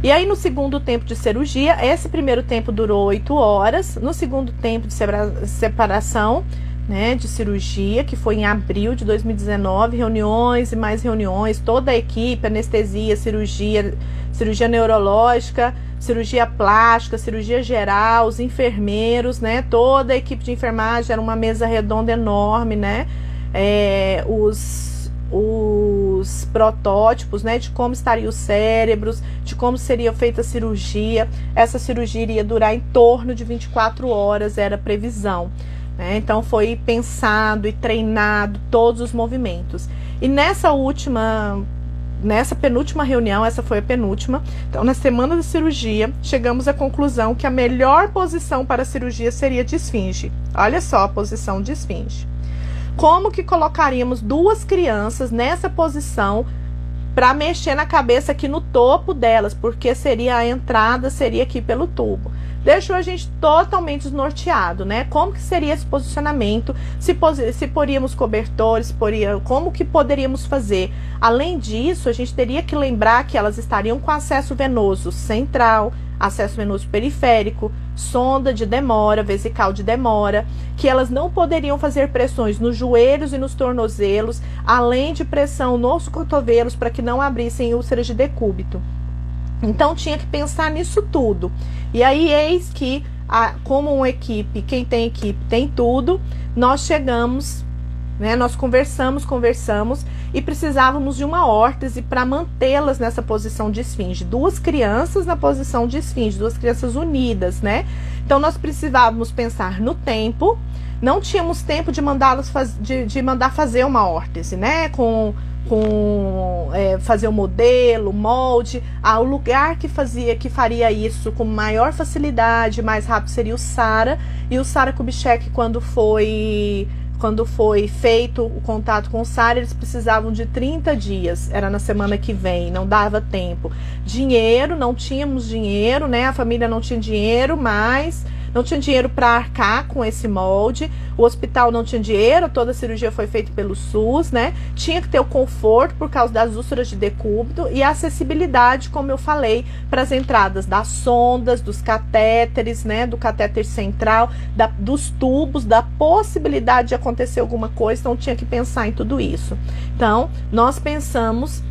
E aí no segundo tempo de cirurgia, esse primeiro tempo durou 8 horas, no segundo tempo de separação, né, de cirurgia, que foi em abril de 2019, reuniões e mais reuniões, toda a equipe, anestesia, cirurgia neurológica, cirurgia plástica, cirurgia geral, os enfermeiros, né, toda a equipe de enfermagem, era uma mesa redonda enorme, né, os protótipos, né, de como estariam os cérebros, de como seria feita a cirurgia. Essa cirurgia iria durar em torno de 24 horas, era a previsão. Então foi pensado e treinado todos os movimentos. E nessa penúltima reunião, essa foi a penúltima, então na semana da cirurgia, chegamos à conclusão que a melhor posição para a cirurgia seria de esfinge. Olha só a posição de esfinge. Como que colocaríamos duas crianças nessa posição para mexer na cabeça aqui no topo delas, porque a entrada seria aqui pelo tubo. Deixou a gente totalmente desnorteado, né? Como que seria esse posicionamento? Se poríamos cobertores, como que poderíamos fazer? Além disso, a gente teria que lembrar que elas estariam com acesso venoso central, acesso venoso periférico, sonda de demora, vesical de demora, que elas não poderiam fazer pressões nos joelhos e nos tornozelos, além de pressão nos cotovelos para que não abrissem úlceras de decúbito. Então tinha que pensar nisso tudo. E aí eis que, como uma equipe, quem tem equipe tem tudo, nós chegamos, né, nós conversamos e precisávamos de uma órtese para mantê-las nessa posição de esfinge. Duas crianças na posição de esfinge, duas crianças unidas, né? Então nós precisávamos pensar no tempo, não tínhamos tempo de mandar fazer uma órtese, né? Fazer o modelo, o molde, o lugar que faria isso com maior facilidade, mais rápido seria o Sara, e o Sara Kubitschek, quando foi quando foi feito o contato com o SARA, eles precisavam de 30 dias, era na semana que vem, não dava tempo. Dinheiro, não tínhamos dinheiro, né? A família não tinha dinheiro, mas não tinha dinheiro para arcar com esse molde. O hospital não tinha dinheiro, toda a cirurgia foi feita pelo SUS, né? Tinha que ter o conforto por causa das úlceras de decúbito e a acessibilidade, como eu falei, para as entradas das sondas, dos catéteres, né? Do catéter central, dos tubos, da possibilidade de acontecer alguma coisa, então tinha que pensar em tudo isso. Então, nós pensamos,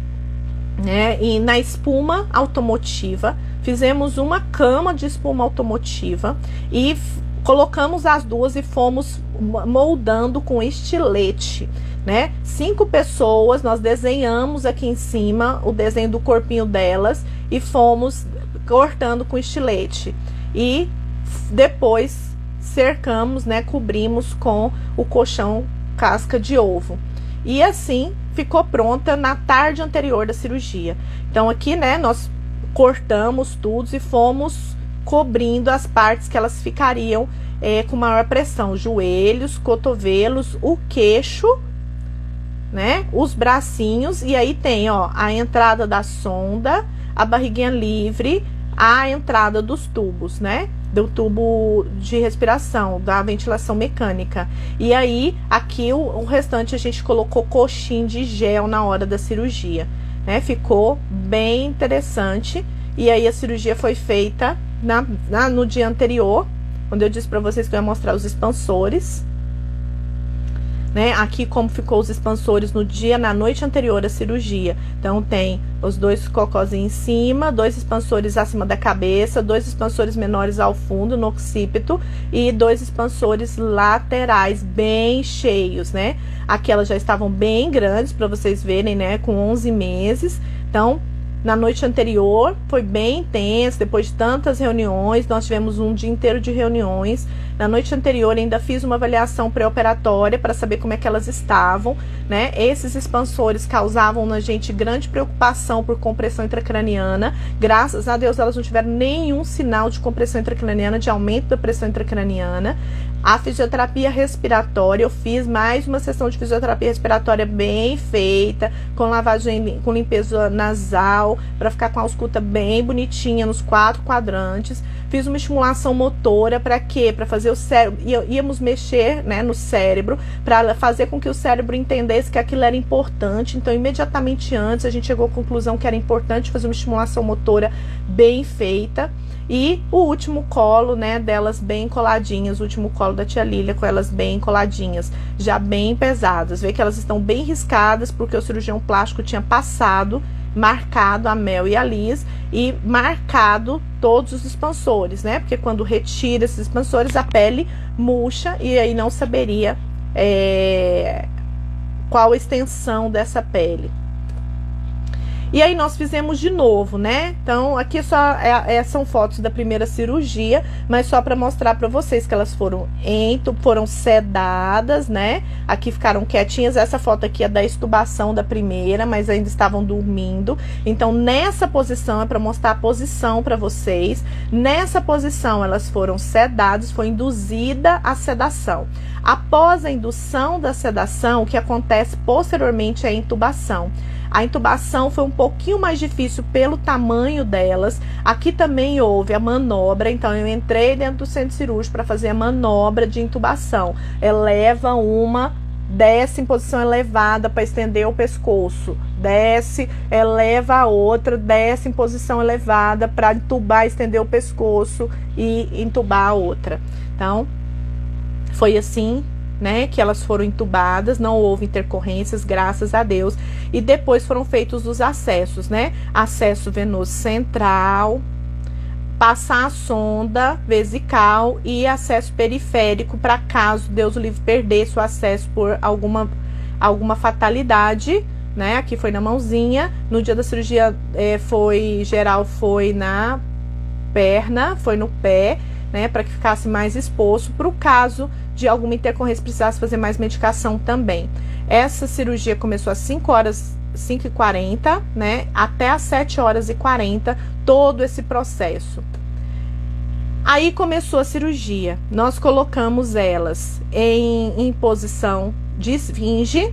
né, e na espuma automotiva, fizemos uma cama de espuma automotiva e colocamos as duas e fomos moldando com estilete, né? 5 pessoas, nós desenhamos aqui em cima o desenho do corpinho delas e fomos cortando com estilete. E depois cercamos, né? Cobrimos com o colchão casca de ovo. E assim ficou pronta na tarde anterior da cirurgia. Então aqui, né, nós cortamos tudo e fomos cobrindo as partes que elas ficariam com maior pressão, joelhos, cotovelos, o queixo, né, os bracinhos, e aí tem, ó, a entrada da sonda, a barriguinha livre, a entrada dos tubos, né, do tubo de respiração, da ventilação mecânica. E aí, aqui o restante a gente colocou coxim de gel na hora da cirurgia, né? Ficou bem interessante. E aí a cirurgia foi feita no dia anterior, quando eu disse para vocês que eu ia mostrar os expansores, né? Aqui como ficou os expansores na noite anterior à cirurgia. Então tem os 2 cocôzinhos em cima, 2 expansores acima da cabeça, 2 expansores menores ao fundo, no occipito, e 2 expansores laterais bem cheios, né? Aqui elas já estavam bem grandes, para vocês verem, né? Com 11 meses. Então, na noite anterior foi bem intenso, depois de tantas reuniões, nós tivemos um dia inteiro de reuniões. Na noite anterior ainda fiz uma avaliação pré-operatória para saber como é que elas estavam, né? Esses expansores causavam na gente grande preocupação por compressão intracraniana. Graças a Deus elas não tiveram nenhum sinal de compressão intracraniana, de aumento da pressão intracraniana. A fisioterapia respiratória, eu fiz mais uma sessão de fisioterapia respiratória bem feita, com lavagem, com limpeza nasal, para ficar com a ausculta bem bonitinha nos 4 quadrantes. Fiz uma estimulação motora, para quê? Para fazer o cérebro, íamos mexer, né, no cérebro, para fazer com que o cérebro entendesse que aquilo era importante. Então, imediatamente antes, a gente chegou à conclusão que era importante fazer uma estimulação motora bem feita. E o último colo, né, delas bem coladinhas, o último colo da tia Lília com elas bem coladinhas, já bem pesadas. Vê que elas estão bem riscadas, porque o cirurgião plástico tinha passado, marcado a Mel e a Liz e marcado todos os expansores, né? Porque quando retira esses expansores, a pele murcha e aí não saberia qual a extensão dessa pele. E aí nós fizemos de novo, né? Então aqui são fotos da primeira cirurgia, mas só para mostrar para vocês que elas foram sedadas, né? Aqui ficaram quietinhas. Essa foto aqui é da extubação da primeira, mas ainda estavam dormindo. Então nessa posição é para mostrar a posição para vocês. Nessa posição elas foram sedadas, foi induzida a sedação. Após a indução da sedação, o que acontece posteriormente é a intubação. A intubação foi um pouquinho mais difícil pelo tamanho delas. Aqui também houve a manobra, então eu entrei dentro do centro cirúrgico para fazer a manobra de intubação. Desce em posição elevada para estender o pescoço, desce, eleva a outra, desce em posição elevada para intubar, estender o pescoço e intubar a outra. Então, foi assim, né, que elas foram intubadas, não houve intercorrências, graças a Deus. E depois foram feitos os acessos, né? Acesso venoso central, passar a sonda vesical e acesso periférico, para caso Deus o livre perdesse o acesso por alguma fatalidade, né? Aqui foi na mãozinha. No dia da cirurgia foi na perna, foi no pé, né, para que ficasse mais exposto, para o caso de alguma intercorrência precisasse fazer mais medicação também. Essa cirurgia começou às 5h40, né, até às 7h40, todo esse processo. Aí começou a cirurgia. Nós colocamos elas em posição de esfinge,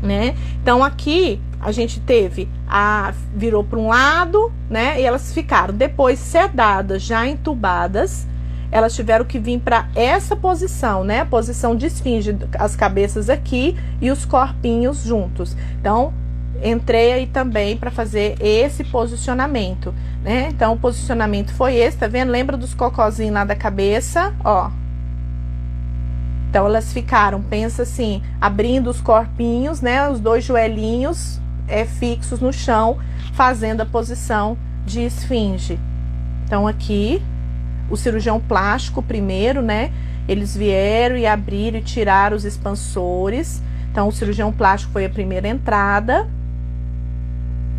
né? Então aqui a gente teve virou para um lado, né? E elas ficaram depois sedadas, já entubadas. Elas tiveram que vir para essa posição, né? A posição de esfinge, as cabeças aqui e os corpinhos juntos. Então entrei aí também para fazer esse posicionamento, né? Então o posicionamento foi esse, tá vendo? Lembra dos cocôzinhos lá da cabeça, ó. Então elas ficaram, pensa assim, abrindo os corpinhos, né? Os dois joelhinhos fixos no chão, fazendo a posição de esfinge. Então aqui o cirurgião plástico primeiro, né? Eles vieram e abriram e tiraram os expansores. Então o cirurgião plástico foi a primeira entrada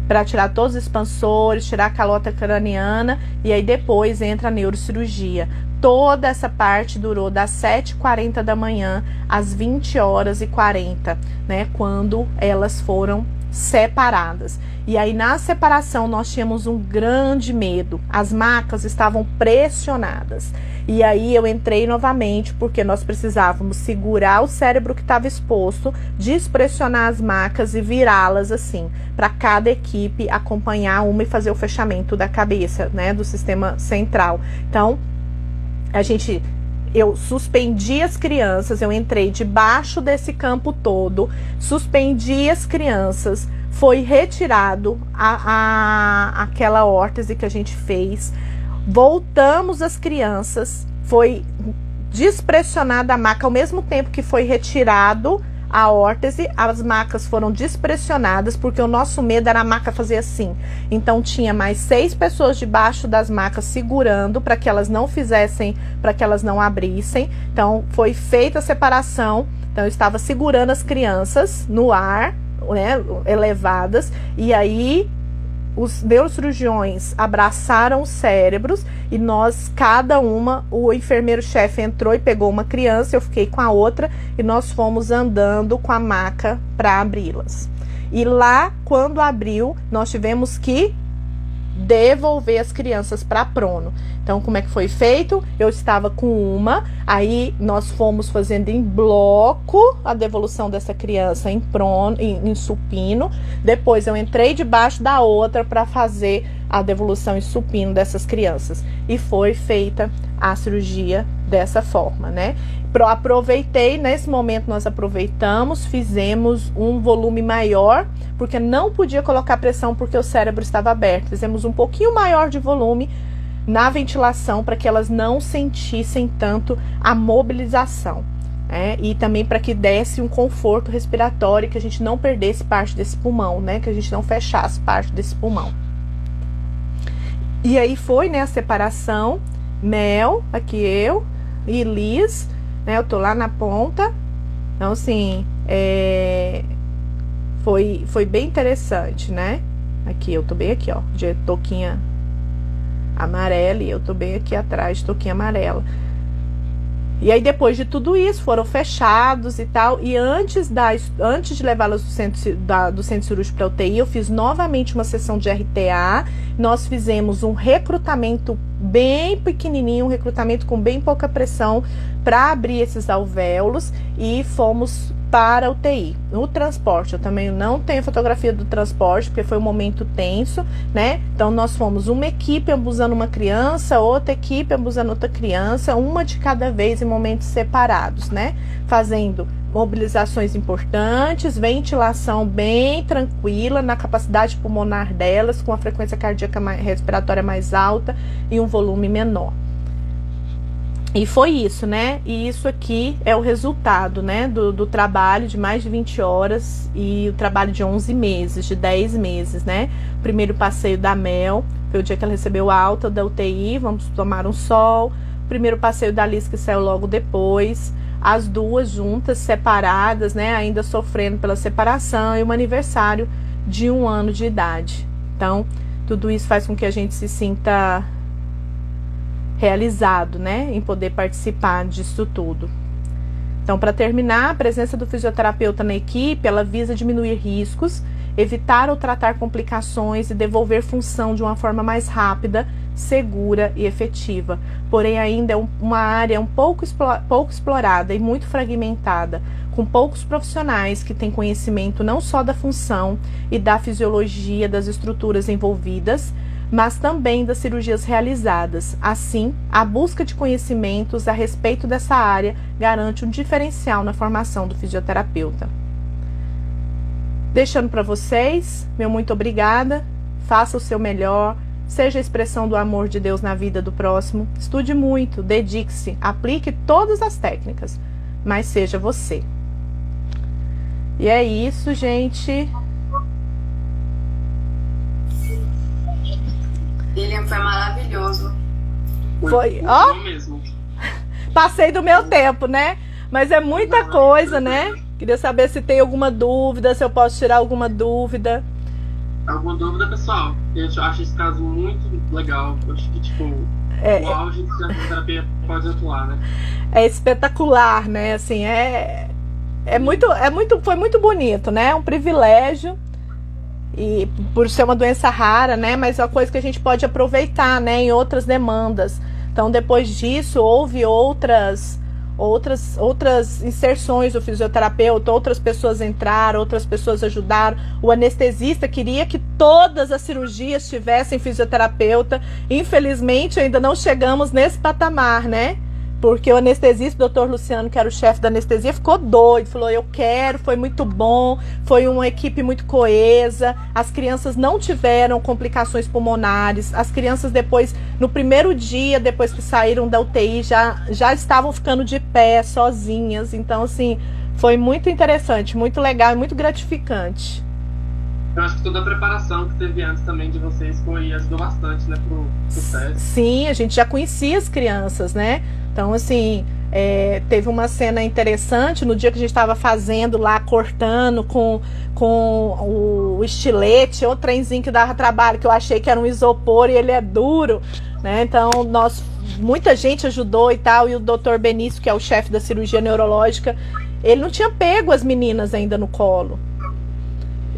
para tirar todos os expansores, tirar a calota craniana, e aí depois entra a neurocirurgia. Toda essa parte durou das 7h40 da manhã às 20h40, né? Quando elas foram separadas. E aí na separação nós tínhamos um grande medo. As macas estavam pressionadas. E aí eu entrei novamente porque nós precisávamos segurar o cérebro que estava exposto, despressionar as macas e virá-las assim, para cada equipe acompanhar uma e fazer o fechamento da cabeça, né, do sistema central. Então, eu suspendi as crianças, eu entrei debaixo desse campo todo, suspendi as crianças, foi retirado aquela órtese que a gente fez, voltamos as crianças, foi despressionada a maca, ao mesmo tempo que foi retirado a órtese, as macas foram despressionadas, porque o nosso medo era a maca fazer assim. Então tinha mais 6 pessoas debaixo das macas segurando para que elas não fizessem, para que elas não abrissem. Então foi feita a separação. Então eu estava segurando as crianças no ar, né, elevadas, e aí os neurocirurgiões abraçaram os cérebros e nós, cada uma, o enfermeiro-chefe entrou e pegou uma criança, eu fiquei com a outra e nós fomos andando com a maca para abri-las. E lá, quando abriu, nós tivemos que devolver as crianças para prono. Então, como é que foi feito? Eu estava com uma, aí nós fomos fazendo em bloco a devolução dessa criança em prono, em supino. Depois eu entrei debaixo da outra para fazer a devolução em supino dessas crianças. E foi feita a cirurgia dessa forma, né? Aproveitei, nesse momento nós aproveitamos, fizemos um volume maior, porque não podia colocar pressão porque o cérebro estava aberto. Fizemos um pouquinho maior de volume na ventilação para que elas não sentissem tanto a mobilização, né? E também para que desse um conforto respiratório, que a gente não perdesse parte desse pulmão, né? Que a gente não fechasse parte desse pulmão. E aí foi, né, a separação. Mel, aqui eu e Liz, né? Eu tô lá na ponta. Então, assim, foi bem interessante, né? Aqui, eu tô bem aqui, ó, de touquinha amarela, e eu tô bem aqui atrás de touquinha amarela. E aí, depois de tudo isso, foram fechados e tal. E antes de levá-las do centro cirúrgico para UTI, eu fiz novamente uma sessão de RTA. Nós fizemos um recrutamento bem pequenininho, um recrutamento com bem pouca pressão para abrir esses alvéolos e fomos para a UTI. No transporte, eu também não tenho fotografia do transporte, porque foi um momento tenso, né? Então, nós fomos uma equipe ambusando uma criança, outra equipe ambusando outra criança, uma de cada vez em momentos separados, né? Fazendo mobilizações importantes, ventilação bem tranquila na capacidade pulmonar delas, com a frequência cardíaca respiratória mais alta e um volume menor. E foi isso, né? E isso aqui é o resultado, né? Do trabalho de mais de 20 horas e o trabalho de 11 meses, de 10 meses, né? O primeiro passeio da Mel foi o dia que ela recebeu a alta da UTI, vamos tomar um sol. O primeiro passeio da Liz, que saiu logo depois. As duas juntas, separadas, né? Ainda sofrendo pela separação, e um aniversário de 1 ano de idade. Então, tudo isso faz com que a gente se sinta realizado, né, em poder participar disso tudo. Então, para terminar, a presença do fisioterapeuta na equipe, ela visa diminuir riscos, evitar ou tratar complicações e devolver função de uma forma mais rápida segura e efetiva. Porém, ainda é uma área pouco explorada e muito fragmentada, com poucos profissionais que têm conhecimento não só da função e da fisiologia das estruturas envolvidas, mas também das cirurgias realizadas. Assim, a busca de conhecimentos a respeito dessa área garante um diferencial na formação do fisioterapeuta. Deixando para vocês, meu muito obrigada, faça o seu melhor, seja a expressão do amor de Deus na vida do próximo, estude muito, dedique-se, aplique todas as técnicas, mas seja você. E é isso, gente. Lilian, foi maravilhoso. Foi, ó, passei do meu tempo, né? Mas é muita coisa, né? Queria saber se tem alguma dúvida, se eu posso tirar alguma dúvida. Alguma dúvida, pessoal? Eu acho esse caso muito legal. Eu acho que, tipo, o auge que a fisioterapia pode atuar, né? É espetacular, né? Assim, foi muito bonito, né? É um privilégio. E por ser uma doença rara, né? Mas é uma coisa que a gente pode aproveitar, né? Em outras demandas. Então, depois disso, houve outras inserções do fisioterapeuta, outras pessoas entraram, outras pessoas ajudaram. O anestesista queria que todas as cirurgias tivessem fisioterapeuta. Infelizmente, ainda não chegamos nesse patamar, né? Porque o anestesista, o Dr. Luciano, que era o chefe da anestesia, ficou doido. Falou, eu quero, foi muito bom, foi uma equipe muito coesa. As crianças não tiveram complicações pulmonares. As crianças depois, no primeiro dia, depois que saíram da UTI, já estavam ficando de pé, sozinhas. Então, assim, foi muito interessante, muito legal e muito gratificante. Eu acho que toda a preparação que teve antes também de vocês ajudou bastante, né, pro sucesso. Sim, a gente já conhecia as crianças, né? Então, assim, teve uma cena interessante no dia que a gente estava fazendo lá, cortando com o estilete, o trenzinho que dava trabalho, que eu achei que era um isopor e ele é duro, né? Então, muita gente ajudou e tal, e o Dr. Benício, que é o chefe da cirurgia neurológica, ele não tinha pego as meninas ainda no colo.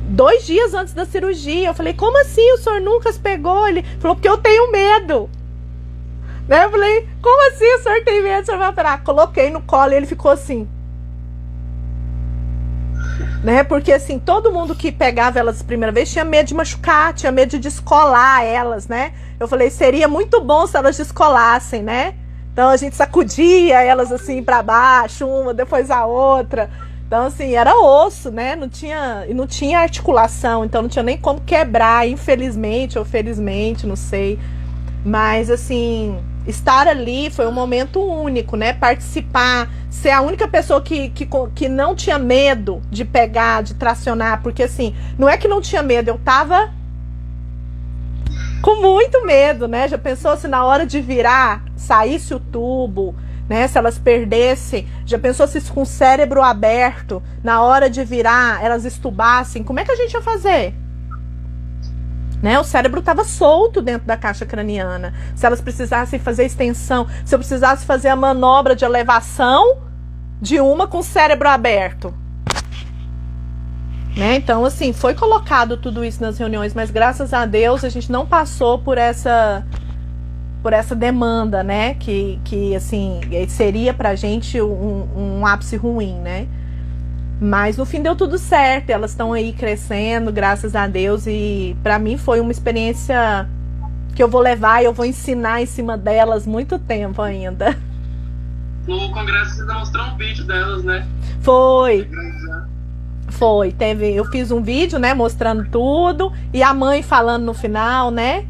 2 dias antes da cirurgia, eu falei, como assim o senhor nunca as pegou? Ele falou, porque eu tenho medo. Né? Eu falei, como assim o senhor tem medo? O senhor vai operar? Coloquei no colo e ele ficou assim. Né? Porque assim, todo mundo que pegava elas a primeira vez tinha medo de machucar, tinha medo de descolar elas, né? Eu falei, seria muito bom se elas descolassem, né? Então a gente sacudia elas assim para baixo, uma depois a outra. Então, assim, era osso, né? Não tinha articulação, então não tinha nem como quebrar, infelizmente ou felizmente, não sei. Mas, assim, estar ali foi um momento único, né? Participar, ser a única pessoa que não tinha medo de pegar, de tracionar. Porque, assim, não é que não tinha medo, eu tava com muito medo, né? Já pensou se na hora de virar, saísse o tubo, né, se elas perdessem, já pensou se com o cérebro aberto, na hora de virar, elas estubassem, como é que a gente ia fazer? Né, o cérebro estava solto dentro da caixa craniana. Se elas precisassem fazer extensão, se eu precisasse fazer a manobra de elevação de uma com o cérebro aberto. Né, então, assim, foi colocado tudo isso nas reuniões, mas graças a Deus a gente não passou por essa demanda, né, que assim, seria pra gente um ápice ruim, né, mas no fim deu tudo certo, elas estão aí crescendo, graças a Deus, e pra mim foi uma experiência que eu vou levar e eu vou ensinar em cima delas muito tempo ainda. No congresso você mostrou um vídeo delas, né? Foi, eu fiz um vídeo, né, mostrando tudo, e a mãe falando no final, né,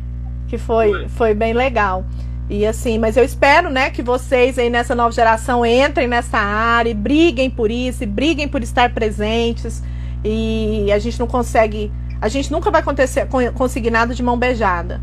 que foi bem legal. E assim, mas eu espero, né, que vocês aí nessa nova geração entrem nessa área e briguem por isso, e briguem por estar presentes. E a gente nunca vai conseguir nada de mão beijada,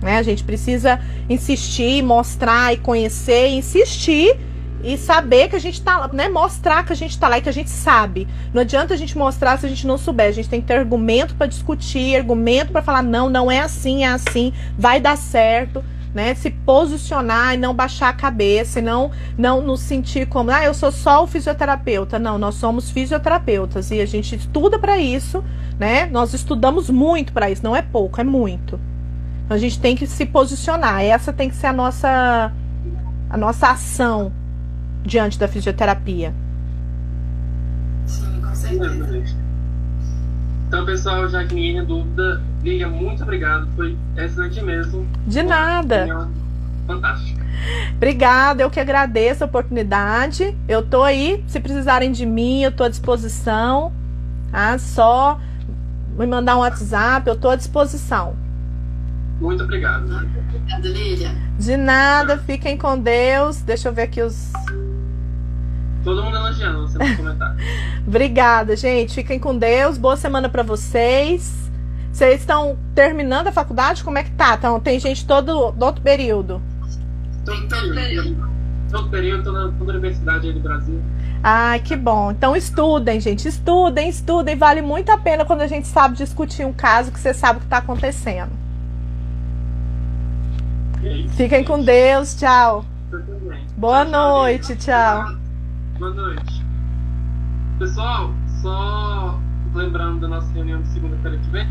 né? A gente precisa insistir, mostrar e conhecer, insistir e saber que a gente tá lá, né? Mostrar que a gente tá lá e que a gente sabe. Não adianta a gente mostrar se a gente não souber. A gente tem que ter argumento para discutir, argumento para falar, não é assim, vai dar certo, né? Se posicionar e não baixar a cabeça, e não nos sentir como, eu sou só o fisioterapeuta. Não, nós somos fisioterapeutas e a gente estuda para isso, né? Nós estudamos muito para isso, não é pouco, é muito. Então a gente tem que se posicionar. Essa tem que ser a nossa ação diante da fisioterapia. Sim, com certeza. Então, pessoal, já que ninguém tem dúvida, Lília, muito obrigado. Foi excelente mesmo. De nada. Fantástica. Obrigada, eu que agradeço a oportunidade. Eu tô aí, se precisarem de mim, eu tô à disposição. Tá? Só me mandar um WhatsApp, eu tô à disposição. Muito obrigado. Obrigada, Lília. De nada, fiquem com Deus. Deixa eu ver aqui os... Todo mundo elogiando você no comentário. Obrigada, gente. Fiquem com Deus. Boa semana para vocês. Vocês estão terminando a faculdade? Como é que tá? Então, tem gente do outro período. Todo período, toda a universidade aí do Brasil. Ai, que bom. Então estudem, gente. Estudem. Vale muito a pena quando a gente sabe discutir um caso que você sabe o que está acontecendo. Fiquem com Deus. Tchau. Boa noite. Tchau. Boa noite. Pessoal, só lembrando da nossa reunião de segunda-feira que vem.